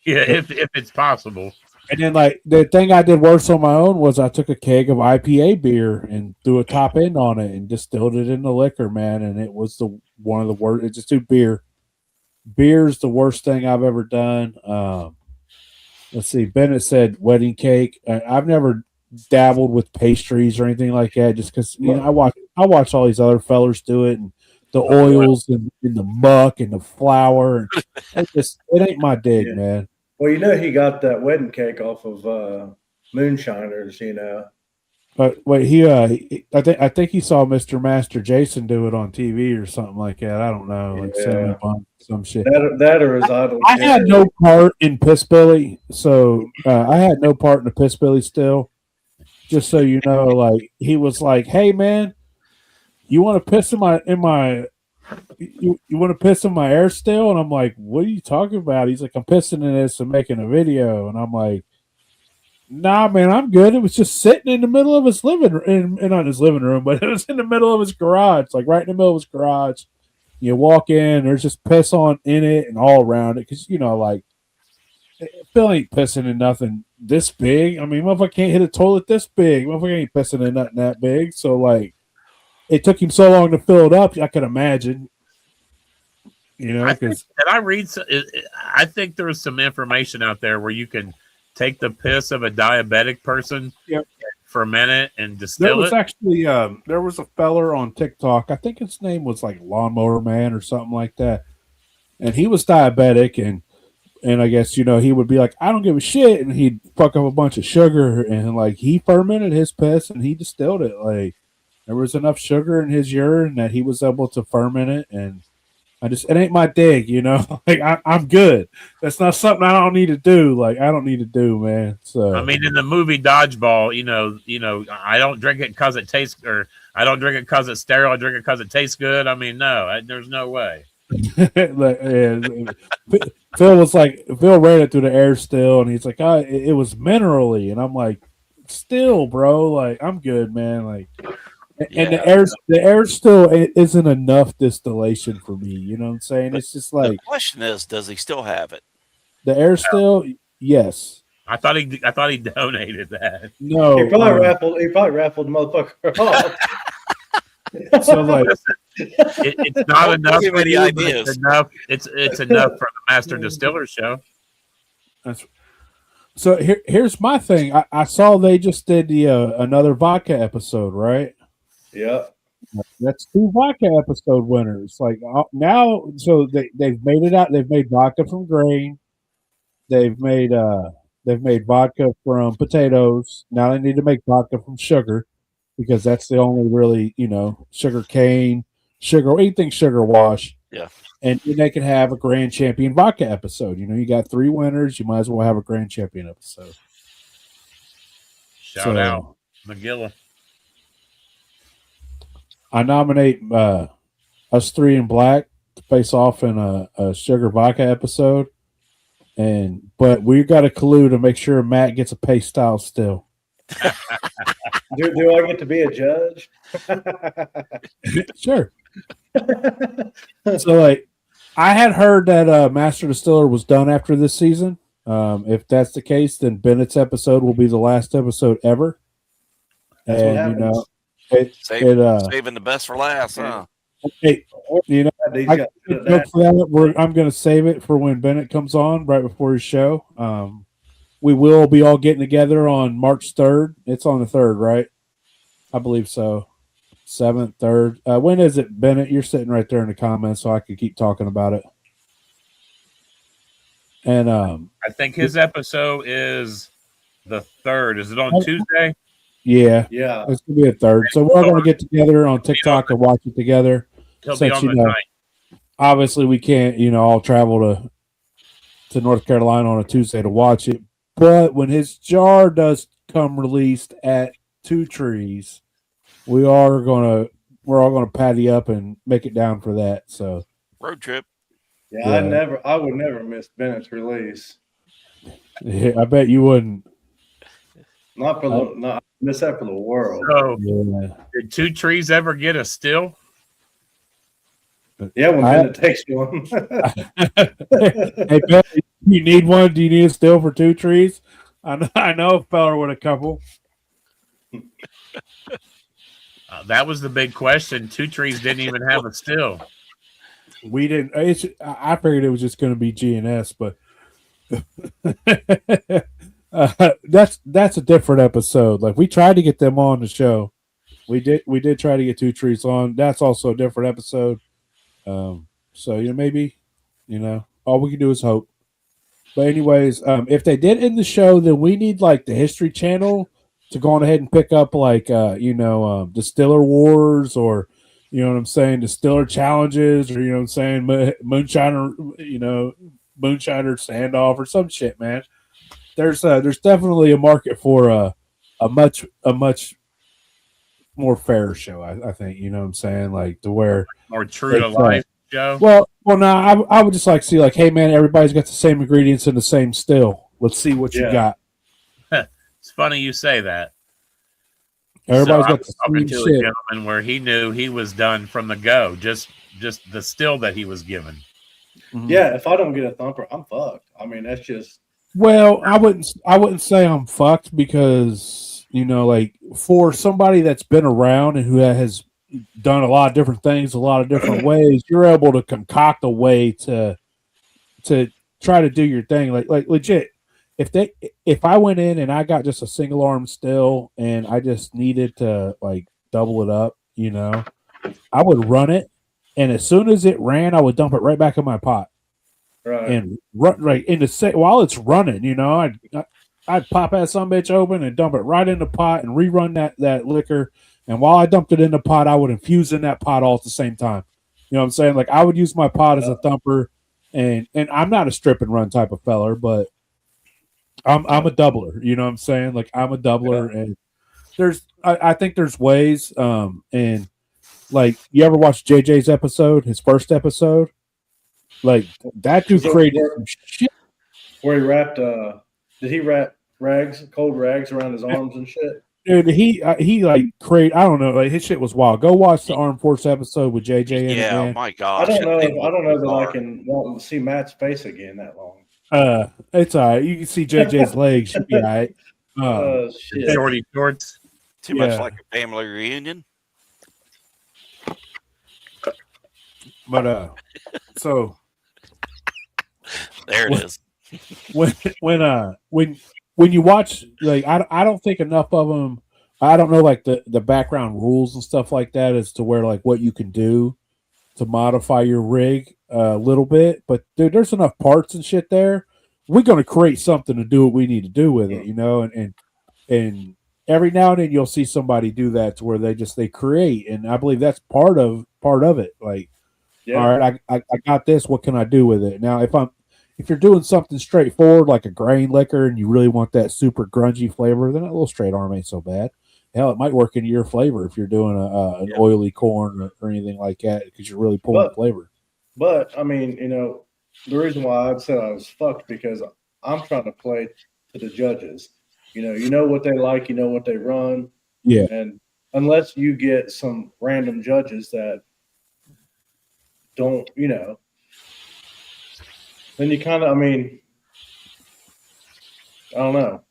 Speaker 3: it's possible.
Speaker 2: And then the thing I did worse on my own was I took a keg of IPA beer and threw a top end on it and distilled it into liquor, man. And it was one of the worst. It's just beer. Beer's the worst thing I've ever done. Let's see. Bennett said wedding cake. I've never dabbled with pastries or anything like that, just because I watch all these other fellers do it, and the oils and the muck and the flour, and it ain't my dig, man.
Speaker 1: Well, he got that wedding cake off of Moonshiners,
Speaker 2: But wait, I think he saw Mr. Master Jason do it on TV or something like that. I don't know, some shit.
Speaker 1: That or his idol.
Speaker 2: I had no part in Piss Billy, so I had no part in the Piss Billy still. Just so you know, he was like, "Hey, man, you want to piss in my you want to piss in my air still?" And I'm like, "What are you talking about?" He's like, "I'm pissing in this and making a video." And I'm like, "Nah, man, I'm good." It was just sitting in the middle of his living room, and not his living room, but it was in the middle of his garage, right in the middle of his garage. You walk in, there's just piss on in it and all around it, because Phil ain't pissing in nothing this big. I mean, motherfucker can't hit a toilet this big. Motherfucker ain't pissing in nothing that big. So, it took him so long to fill it up, I could imagine.
Speaker 3: I think there was some information out there where you can take the piss of a diabetic person,
Speaker 2: Yep.
Speaker 3: ferment it, and
Speaker 2: There
Speaker 3: distill
Speaker 2: was
Speaker 3: it?
Speaker 2: actually there was a feller on TikTok. I think his name was like Lawnmower Man or something like that, and he was diabetic, and I guess he would be like, I don't give a shit, and he'd fuck up a bunch of sugar, and like he fermented his piss and he distilled it. Like there was enough sugar in his urine that he was able to ferment it, and it ain't my dig, like I'm good. That's not something I don't need to do. Like I don't need to do, man. So
Speaker 3: I mean, in the movie Dodgeball, I don't drink it because it tastes, or I don't drink it because it's sterile. I drink it because it tastes good. I mean, no, there's no way.
Speaker 2: like, Phil ran it through the air still, and he's like, it was minerally, and I'm like, still, bro, like I'm good, man. Like, and the air still isn't enough distillation for me. You know what I'm saying? It's just like
Speaker 4: the question is, does he still have it?
Speaker 2: The air still, yes.
Speaker 3: I thought he donated that.
Speaker 2: No,
Speaker 1: He probably raffled the motherfucker off.
Speaker 2: So like,
Speaker 3: it's not enough
Speaker 4: give
Speaker 3: for
Speaker 4: any
Speaker 3: you,
Speaker 4: ideas.
Speaker 3: it's enough. It's enough for the Master Distiller show.
Speaker 2: So here's my thing. I saw they just did the another vodka episode, right?
Speaker 1: Yeah.
Speaker 2: That's 2 vodka episode winners. Like now, so they've made it out. They've made vodka from grain. They've made vodka from potatoes. Now they need to make vodka from sugar because that's the only really sugar cane, sugar, anything sugar wash.
Speaker 4: Yeah.
Speaker 2: And then they can have a grand champion vodka episode. You got 3 winners. You might as well have a grand champion episode.
Speaker 3: Shout out McGilla.
Speaker 2: I nominate us 3 in black to face off in a sugar vodka episode, but we got a clue to make sure Matt gets a pace style still.
Speaker 1: Do I get to be a judge?
Speaker 2: Sure. So like, I had heard that Master Distiller was done after this season. If that's the case, then Bennett's episode will be the last episode ever.
Speaker 1: That's what
Speaker 2: And
Speaker 1: happens.
Speaker 4: Saving the best for last, huh?
Speaker 2: Hey,
Speaker 1: These
Speaker 2: I
Speaker 1: guys do
Speaker 2: look
Speaker 1: that.
Speaker 2: for that. I'm going to save it for when Bennett comes on right before his show. We will be all getting together on March 3rd. It's on the 3rd, right? I believe so. 7th, 3rd. When is it, Bennett? You're sitting right there in the comments, so I can keep talking about it. And
Speaker 3: I think his episode is the 3rd. Is it on Tuesday?
Speaker 2: yeah,
Speaker 1: Yeah.
Speaker 2: it's gonna be a 3rd. So we're all going to get together on TikTok and watch it together.
Speaker 3: He'll be
Speaker 2: Since,
Speaker 3: on the night.
Speaker 2: Obviously, we can't, all travel to North Carolina on a Tuesday to watch it. But when his jar does come released at 2 Trees, we're all gonna patty up and make it down for that. So
Speaker 4: Road trip.
Speaker 1: Yeah, I would never miss Bennett's release.
Speaker 2: yeah, I bet you wouldn't.
Speaker 1: Not miss that for the world.
Speaker 3: So,
Speaker 2: Yeah.
Speaker 3: did 2 Trees ever get a still?
Speaker 1: Yeah, when Bennett takes one.
Speaker 2: Hey, Ben, you need one? Do you need a still for 2 Trees? I know a fella with a couple.
Speaker 3: That was the big question. 2 Trees didn't even have a still.
Speaker 2: We didn't. I figured it was just going to be GNS, but that's a different episode. Like we tried to get them on the show. We did try to get 2 Trees on. That's also a different episode. So maybe all we can do is hope. But anyways, if they did end the show, then we need like the History Channel to go on ahead and pick up like Distiller Wars, or what I'm saying, Distiller Challenges, or what I'm saying, Moonshiner, Moonshiner Standoff or some shit, man. There's definitely a market for a much more fair show, I think. You know what I'm saying? Like to where
Speaker 3: More true to life show.
Speaker 2: Well, no, I would just like to see like, hey man, everybody's got the same ingredients in the same still. Let's see what you got.
Speaker 3: It's funny you say that.
Speaker 2: Everybody's
Speaker 3: I
Speaker 2: got
Speaker 3: was
Speaker 2: the
Speaker 3: talking
Speaker 2: same
Speaker 3: to
Speaker 2: shit.
Speaker 3: a gentleman where he knew he was done from the go, just the still that he was given.
Speaker 2: Mhm.
Speaker 1: Yeah, if I don't get a thumper, I'm fucked. I mean, that's just
Speaker 2: Well, I wouldn't say I'm fucked because like for somebody that's been around and who has done a lot of different things, a lot of different ways, you're able to concoct a way to try to do your thing. Like legit, if I went in and I got just a single arm still and I just needed to like double it up, I would run it, and as soon as it ran, I would dump it right back in my pot
Speaker 1: Right.
Speaker 2: and run right into while it's running. I'd pop that sumbitch open and dump it right in the pot and rerun that liquor. And while I dumped it in the pot, I would infuse in that pot all at the same time. You know what I'm saying? Like I would use my pot as a thumper, and I'm not a strip and run type of feller, but I'm a doubler. You know what I'm saying? Like I'm a doubler, and I think there's ways. And like you ever watch JJ's episode, his first episode? Like that dude created some shit.
Speaker 1: Where he wrapped did he wrap cold rags around his arms and shit?
Speaker 2: Dude, he like create. I don't know. Like his shit was wild. Go watch the Armed Force episode with JJ in it, man.
Speaker 4: My gosh.
Speaker 1: I don't know that I can want to see Matt's face again that long.
Speaker 2: It's all right. You can see JJ's legs. Should be all right.
Speaker 1: Shit.
Speaker 3: Shorty shorts.
Speaker 4: Too much like a family reunion.
Speaker 2: But so
Speaker 4: there it is.
Speaker 2: When you watch, like I don't think enough of them. I don't know like the background rules and stuff like that as to where like what you can do to modify your rig a little bit. But dude, there's enough parts and shit there. We're gonna create something to do what we need to do with it, and every now and then you'll see somebody do that to where they create, and I believe that's part of it. Like, all right, I got this. What can I do with it now? If you're doing something straightforward like a grain liquor and you really want that super grungy flavor, then a little straight arm ain't so bad. Hell, it might work into your flavor if you're doing an oily corn or anything like that because you're really pulling flavor.
Speaker 1: But I mean, the reason why I said I was fucked because I'm trying to play to the judges. You know what they like, what they run.
Speaker 2: Yeah.
Speaker 1: And unless you get some random judges that don't, then you kind of, I don't know.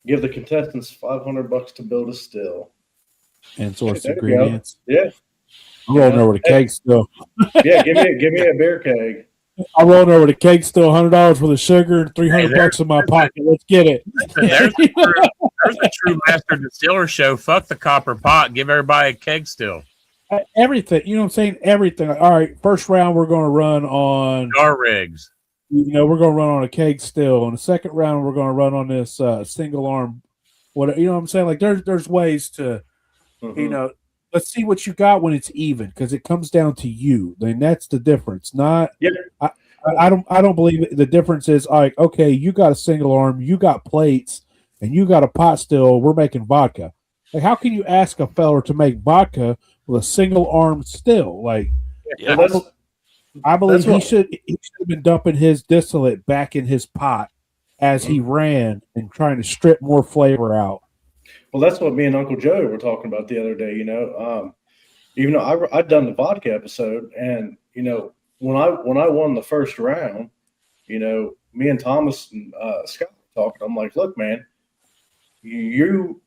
Speaker 1: Give the contestants $500 to build a still
Speaker 2: and source ingredients.
Speaker 1: Yeah,
Speaker 2: I'm rolling over the keg still.
Speaker 1: Yeah, give me a beer keg.
Speaker 2: I'm rolling over the keg still. $100 for the sugar and $300 in my pocket. Let's get it.
Speaker 3: There's a true master distiller show. Fuck the copper pot. Give everybody a keg still.
Speaker 2: Everything, you know what I'm saying? Everything. All right, first round we're going to run on
Speaker 3: our rigs.
Speaker 2: We're going to run on a keg still. In the second round, we're going to run on this single arm. What what I'm saying? Like there's ways to, let's see what you got when it's even because it comes down to you. Then that's the difference. Not.
Speaker 1: Yeah.
Speaker 2: I don't believe it. The difference is like okay, you got a single arm, you got plates, and you got a pot still. We're making vodka. Like how can you ask a feller to make vodka with a single arm still? Like, I believe he should have been dumping his distillate back in his pot as he ran and trying to strip more flavor out.
Speaker 1: Well, that's what me and Uncle Joe were talking about the other day. Even though I'd done the vodka episode, and when I won the first round, me and Thomas and Scott were talking. I'm like, look, man, you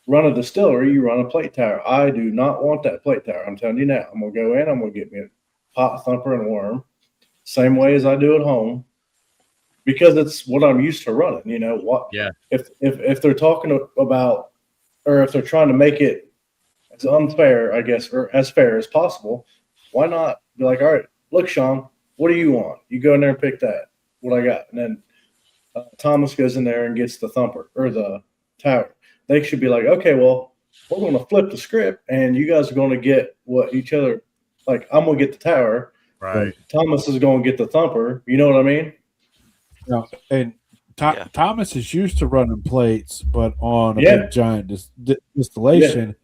Speaker 1: run a distillery, you run a plate tower. I do not want that plate tower. I'm telling you now. I'm gonna go in. I'm gonna get me a pot thumper and worm, same way as I do at home, because it's what I'm used to running.
Speaker 3: Yeah.
Speaker 1: If they're talking about, or if they're trying to make it as unfair, I guess, or as fair as possible, why not be like, all right, look, Sean, what do you want? You go in there and pick that. What I got, and then Thomas goes in there and gets the thumper or the tower. They should be like, okay, well, we're going to flip the script, and you guys are going to get what each other like. I'm going to get the tower,
Speaker 3: right?
Speaker 1: Thomas is going to get the thumper. You know what I mean?
Speaker 2: No, and Thomas is used to running plates, but on a big giant distillation,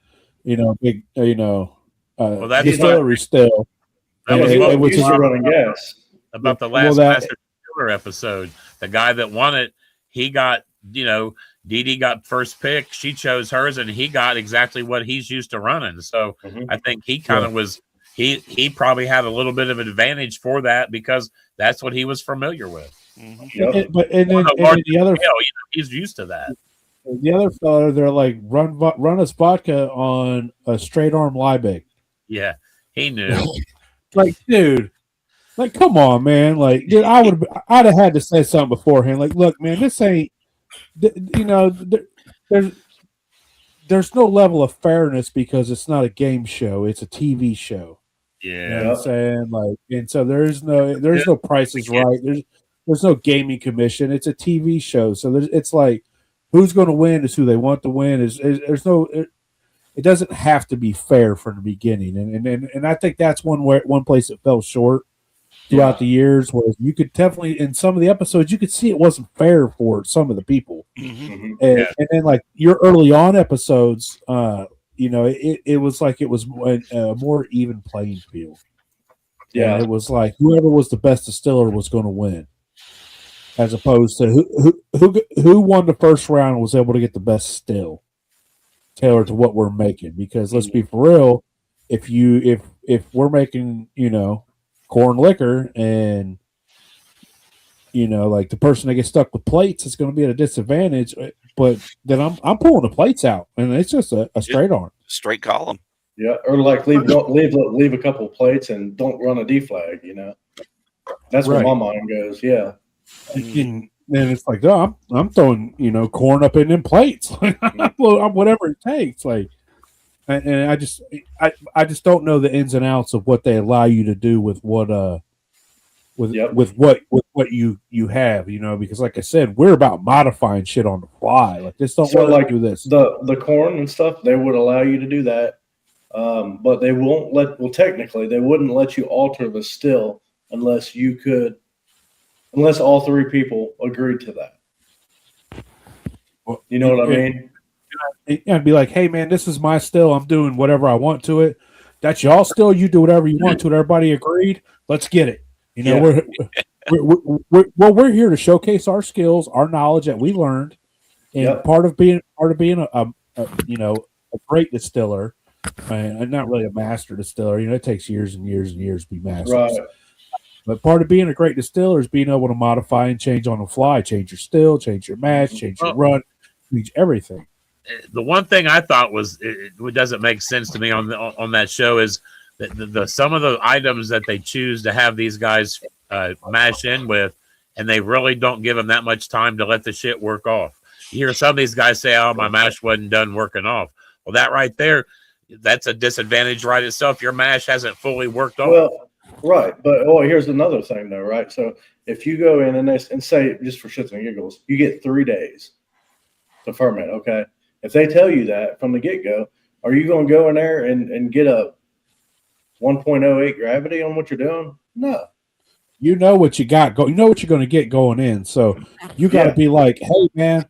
Speaker 2: big,
Speaker 3: well, that's
Speaker 2: distillery still.
Speaker 3: That was what
Speaker 1: which is running gas.
Speaker 3: About the last Master Distiller episode. The guy that won it, he got, Dee Dee got first pick. She chose hers, and he got exactly what he's used to running. So I think he kind of was. He probably had a little bit of an advantage for that because that's what he was familiar with.
Speaker 2: But the other,
Speaker 3: he's used to that.
Speaker 2: The other fella, they're like run us vodka on a straight arm Liebig.
Speaker 3: Yeah, he knew.
Speaker 2: Like, dude, Like, come on, man. Like, dude, I'd have had to say something beforehand. Like, look, man, this ain't, there's no level of fairness because it's not a game show; it's a TV show. You know what I'm saying? Like, and so there's no prices right. There's no gaming commission. It's a TV show, so it's like who's going to win is who they want to win. It doesn't have to be fair from the beginning, and I think that's one place it fell short throughout the years was you could definitely in some of the episodes you could see it wasn't fair for some of the people, and then like your early on episodes, it was like it was a more even playing field. Yeah, and it was like whoever was the best distiller was going to win, as opposed to who won the first round and was able to get the best still tailored to what we're making. Because let's be for real, if we're making corn liquor and like the person that gets stuck with plates is going to be at a disadvantage, but then I'm pulling the plates out and it's just a straight arm,
Speaker 4: straight column.
Speaker 1: Yeah, or like leave a couple of plates and don't run a deflag. That's where my mind goes. Yeah,
Speaker 2: and it's like, oh, I'm throwing corn up in them plates, whatever it takes. Like, and I just don't know the ins and outs of what they allow you to do with what what you have, because like I said, we're about modifying shit on the fly. Like this don't want to do this.
Speaker 1: The corn and stuff, they would allow you to do that. But they won't technically they wouldn't let you alter the still unless all three people agreed to that. You know what I mean?
Speaker 2: And be like, hey man, this is my still. I'm doing whatever I want to it. That's y'all still. You do whatever you want to it. Everybody agreed. Let's get it. We're here to showcase our skills, our knowledge that we learned, and part of being a great distiller, and not really a master distiller. It takes years and years and years to be masters. Right. But part of being a great distiller is being able to modify and change on the fly, change your still, change your mash, change your run, change everything.
Speaker 3: The one thing I thought was it doesn't make sense to me on that show is that some of the items that they choose to have these guys mash in with, and they really don't give them that much time to let the shit work off. You hear some of these guys say, "Oh, my mash wasn't done working off." Well, that right there, that's a disadvantage right itself. Your mash hasn't fully worked off.
Speaker 1: Well, right, but here's another thing though, right? So if you go in and say, just for shits and giggles, you get 3 days to ferment, okay? If they tell you that from the get-go, are you going to go in there and get a 1.08 gravity on what you're doing? No.
Speaker 2: You know what you got. You know what you're going to get going in. So you got to be like, hey, man,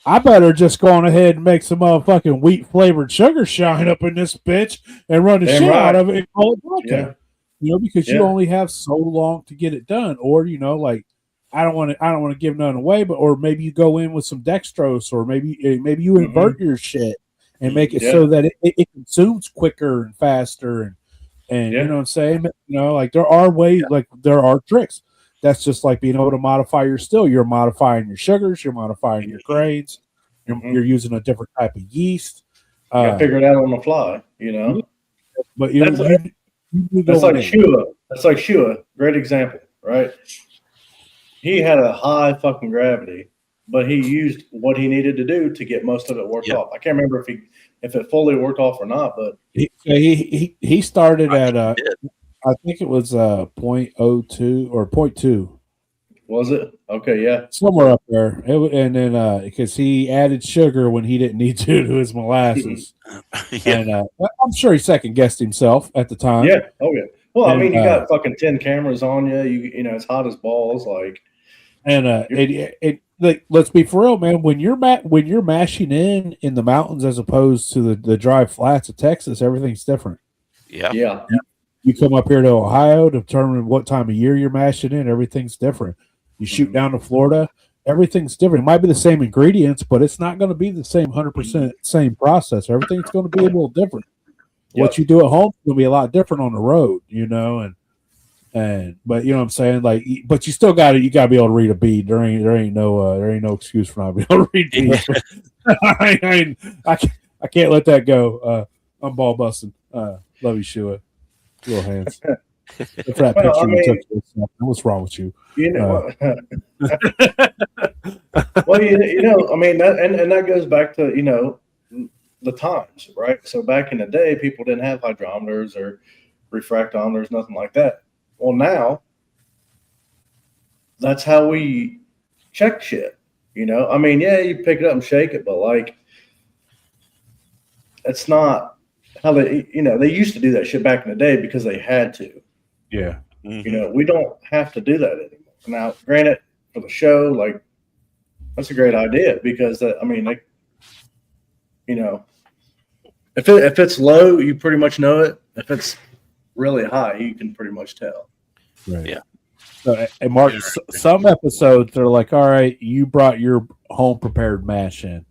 Speaker 2: I better just go on ahead and make some motherfucking wheat-flavored sugar shine up in this bitch and run the shit out of it and call it vodka. Because you only have so long to get it done. Or, like, I don't want to give none away, or maybe you go in with some dextrose, or maybe you invert your shit and make it so that it consumes quicker and faster, and you know what I'm saying? Like there are ways, like there are tricks. That's just like being able to modify your still. You're modifying your sugars, you're modifying your grains, you're using a different type of yeast.
Speaker 1: Figure it out on the fly,
Speaker 2: But
Speaker 1: that's like Shua. That's like Shua. Great example, right? He had a high fucking gravity, but he used what he needed to do to get most of it worked off. I can't remember if it fully worked off or not, but
Speaker 2: he started at I think it was 0.02 or 0.2.
Speaker 1: Was it? Okay, yeah,
Speaker 2: somewhere up there. And then because he added sugar when he didn't need to his molasses, and I'm sure he second guessed himself at the time.
Speaker 1: Yeah. Oh yeah. Well, I mean, you got fucking 10 cameras on you. You know, it's hot as balls. Like,
Speaker 2: and like, let's be for real, man. When you're mashing in the mountains as opposed to the dry flats of Texas, everything's different.
Speaker 1: Yeah.
Speaker 2: You come up here to Ohio to determine what time of year you're mashing in. Everything's different. You shoot down to Florida, everything's different. It might be the same ingredients, but it's not going to be the same 100% same process. Everything's going to be a little different. What you do at home will be a lot different on the road, but you know what I'm saying? Like, but you still got to be able to read a bead. There ain't no excuse for not being able to read beads. I can't let that go. I'm ball busting. Love you, Shua. Little hands. For that
Speaker 1: Well,
Speaker 2: picture
Speaker 1: I
Speaker 2: you took
Speaker 1: mean,
Speaker 2: of yourself. What's wrong with you?
Speaker 1: you know, well, you know, I mean, and that goes back to, you know, the times, right? So back in the day, people didn't have hydrometers or refractometers, nothing like that. Well, now that's how we check shit. You know, I mean, yeah, you pick it up and shake it, but like, it's not how they, you know, they used to do that shit back in the day because they had to.
Speaker 2: Yeah.
Speaker 1: You know, we don't have to do that anymore. Now, granted, for the show, like, that's a great idea because that, I mean, like, you know, if it's low, you pretty much know it. If it's really high, you can pretty much tell.
Speaker 2: Right.
Speaker 4: Yeah.
Speaker 2: So, and Mark, some episodes they're like, all right, you brought your home prepared mash in.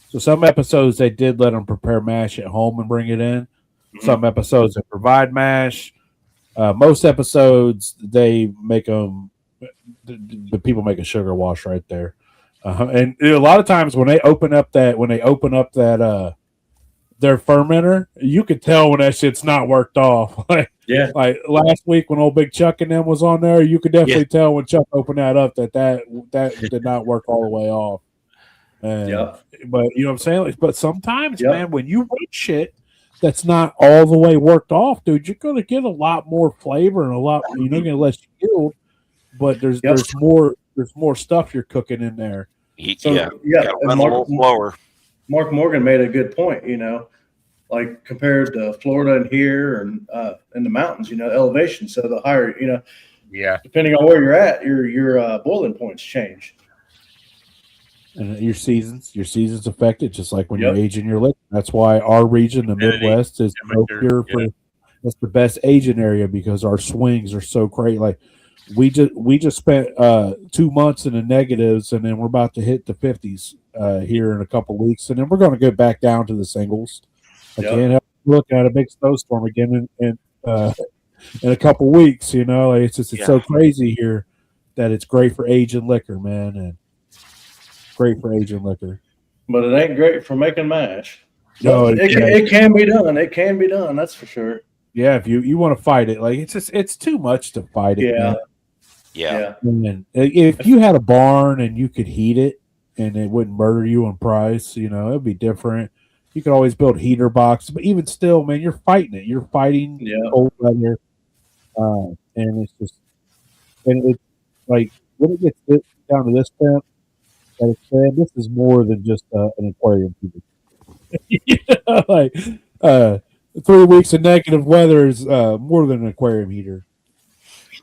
Speaker 2: So some episodes they did let them prepare mash at home and bring it in.
Speaker 1: Mm-hmm.
Speaker 2: Some episodes they provide mash. Most episodes they make them. The people make a sugar wash right there, and a lot of times when they open up that their fermenter, you could tell when that shit's not worked off. Like last week when old Big Chuck and them was on there, you could definitely tell when Chuck opened that up that did not work all the way off. And, but you know what I'm saying? Like, but sometimes, man, when you run shit that's not all the way worked off, dude, you're going to get a lot more flavor and a lot. You're not going to less yield, but there's more stuff you're cooking in there.
Speaker 1: So,
Speaker 4: run a little slower.
Speaker 1: Mark Morgan made a good point. You know, like compared to Florida and here and in the mountains, you know, elevation. So the higher, you know, depending on where you're at, your boiling points change.
Speaker 2: And your seasons affect it, just like when you're aging your liquor. That's why our region, the Midwest, is so pure for. That's the best aging area because our swings are so great. Like we just spent 2 months in the negatives, and then we're about to hit the 50s here in a couple of weeks, and then we're going to go back down to the singles. I can't help looking at a big snowstorm again in a couple of weeks. You know, like it's so crazy here that it's great for aging liquor, man, and great for aging liquor.
Speaker 1: But it ain't great for making mash.
Speaker 2: No,
Speaker 1: it can be done. It can be done. That's for sure.
Speaker 2: Yeah, if you want to fight it, like it's too much to fight it.
Speaker 4: Yeah.
Speaker 2: And if you had a barn and you could heat it and it wouldn't murder you on price, you know, it'd be different. You could always build heater box, but even still, man, you're fighting it. You're fighting cold weather, and it's like when it gets down to this temp, that it's said, this is more than just an aquarium heater. You know, like 3 weeks of negative weather is more than an aquarium heater.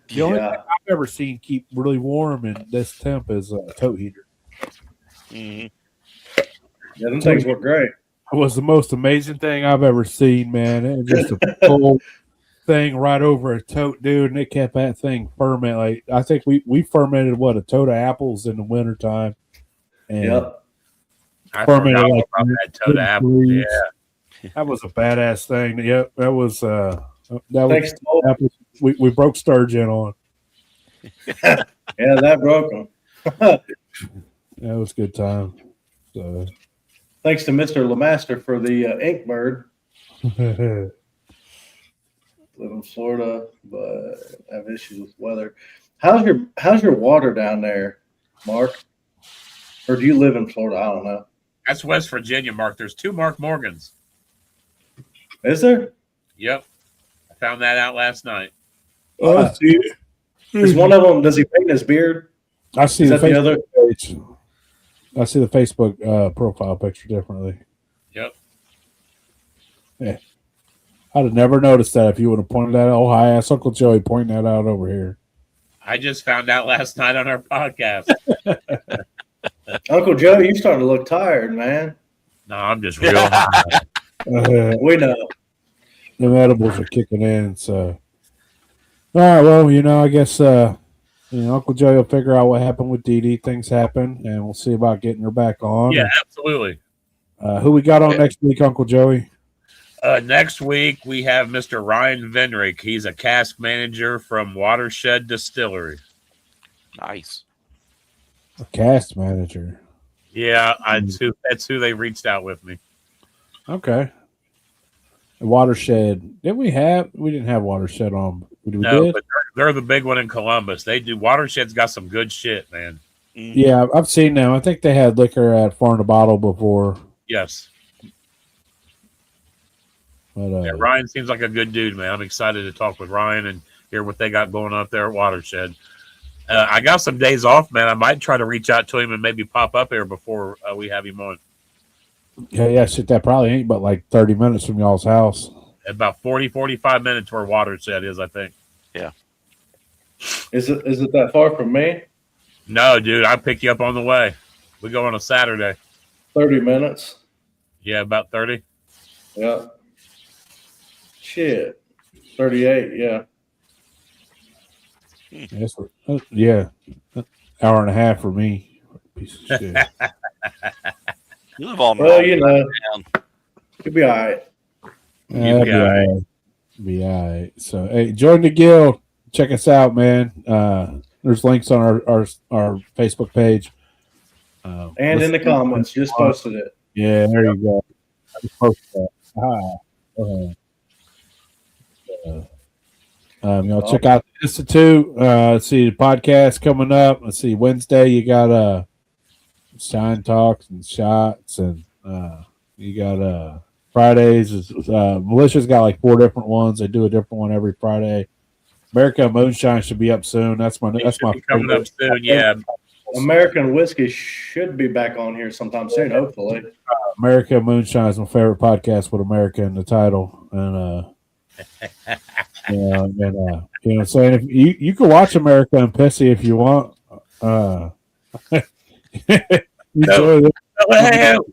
Speaker 2: The only thing I've ever seen keep really warm in this temp is a tote heater.
Speaker 1: Mm-hmm. Yeah, them things work great.
Speaker 2: It was the most amazing thing I've ever seen, man. It was just a full thing right over a tote, dude, and it kept that thing ferment. Like I think we fermented a tote of apples in the wintertime. And
Speaker 3: I forgot like about that tote of apples. Yeah.
Speaker 2: That was a badass thing. Yep, that was apples we broke sturgeon on.
Speaker 1: Yeah, that broke them.
Speaker 2: That was a good time. So
Speaker 1: thanks to Mr. Lemaster for the ink bird. Live in Florida, but have issues with weather. How's your water down there, Mark? Or do you live in Florida? I don't know.
Speaker 3: That's West Virginia, Mark. There's 2 Mark Morgans.
Speaker 1: Is there?
Speaker 3: Yep. I found that out last night.
Speaker 2: Oh, I see it.
Speaker 1: Is one of them, does he paint his beard?
Speaker 2: I see the Facebook page. I see the Facebook profile picture differently.
Speaker 3: Yep.
Speaker 2: Yeah. I'd have never noticed that if you would have pointed that out. Oh, hi, ass Uncle Joey pointing that out over here.
Speaker 3: I just found out last night on our podcast.
Speaker 1: Uncle Joe, you're starting to look tired, man.
Speaker 3: No, I'm just real high.
Speaker 1: We know.
Speaker 2: The edibles are kicking in, so. All right, well, you know, I guess Uncle Joey will figure out what happened with Dee Dee. Things happen, and we'll see about getting her back on.
Speaker 3: Yeah, absolutely.
Speaker 2: Who we got on next week, Uncle Joey?
Speaker 3: Next week, we have Mr. Ryan Venrick. He's a cask manager from Watershed Distillery.
Speaker 4: Nice.
Speaker 2: A cast manager.
Speaker 3: Yeah, that's who they reached out with me.
Speaker 2: Okay. Watershed. Didn't we have? We didn't have Watershed on. We
Speaker 3: No,
Speaker 2: did?
Speaker 3: but they're the big one in Columbus. They do. Watershed's got some good shit, man.
Speaker 2: Yeah, I've seen them. I think they had liquor at Far in the Bottle before.
Speaker 3: Yes.
Speaker 2: But,
Speaker 3: yeah, Ryan seems like a good dude, man. I'm excited to talk with Ryan and hear what they got going up there at Watershed. I got some days off, man. I might try to reach out to him and maybe pop up here before we have him on.
Speaker 2: Yeah, shit, that probably ain't but like 30 minutes from y'all's house.
Speaker 3: About 40, 45 minutes where Watershed is, I think.
Speaker 4: Yeah.
Speaker 1: Is it that far from me?
Speaker 3: No, dude, I'll pick you up on the way. We go on a Saturday.
Speaker 1: 30 minutes.
Speaker 3: Yeah, about 30.
Speaker 1: Yeah. Shit. 38, yeah.
Speaker 2: Yeah. Hour and a half for me. Piece of shit.
Speaker 4: You live on
Speaker 1: Well, you know, you'll be all right.
Speaker 2: Be all right. So, hey, join the guild. Check us out, man. There's links on our Facebook page.
Speaker 1: And in the comments, just posted it.
Speaker 2: Yeah, there you go. I just posted that. Check out the Institute. Let's see the podcast coming up. Let's see, Wednesday you got Shine Talks and Shots, and you got Fridays. Militia's got like 4 different ones. They do a different one every Friday. America Moonshine should be up soon. That's my
Speaker 3: coming up soon. Yeah,
Speaker 1: American Whiskey should be back on here sometime soon, hopefully.
Speaker 2: America Moonshine is my favorite podcast with America in the title, and you know what I'm saying? If you can watch America and Pissy if you want.
Speaker 3: Hey,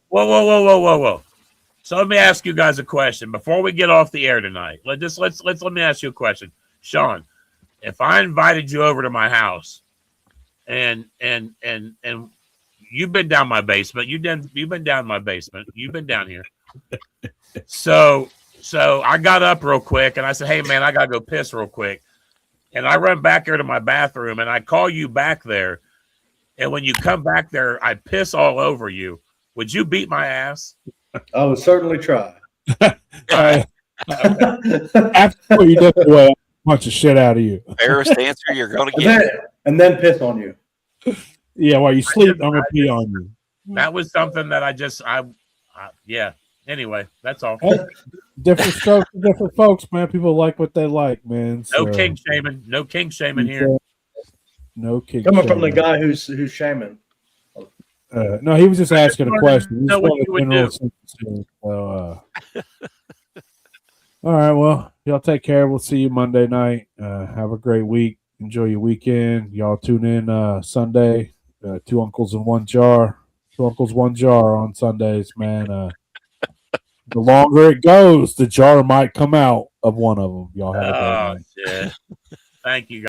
Speaker 3: whoa. So let me ask you guys a question before we get off the air tonight. Let me ask you a question, Sean. If I invited you over to my house, and you've been down my basement, you've been down my basement, you've been down here. So I got up real quick and I said, "Hey man, I gotta go piss real quick." And I run back there to my bathroom and I call you back there. And when you come back there, I piss all over you. Would you beat my ass?
Speaker 1: I would certainly try.
Speaker 2: After you did away, I'll punch the shit out of you.
Speaker 4: Fairest answer you're going to get.
Speaker 1: And then piss on you.
Speaker 2: Yeah, while you sleep, I'm going to pee on you.
Speaker 3: That was something that yeah. Anyway, that's all.
Speaker 2: Different strokes for different folks, man. People like what they like, man.
Speaker 3: So. No king shaming here.
Speaker 2: No king
Speaker 1: coming from the guy who's shaming.
Speaker 2: No, he was just asking a question.
Speaker 3: Know what you would do.
Speaker 2: All right, well, y'all take care. We'll see you Monday night. Have a great week. Enjoy your weekend. Y'all tune in Sunday. 2 uncles in 1 jar. 2 uncles, 1 jar on Sundays, man. The longer it goes, the jar might come out of one of them. Y'all have a great night.
Speaker 3: Shit. Thank you, guys.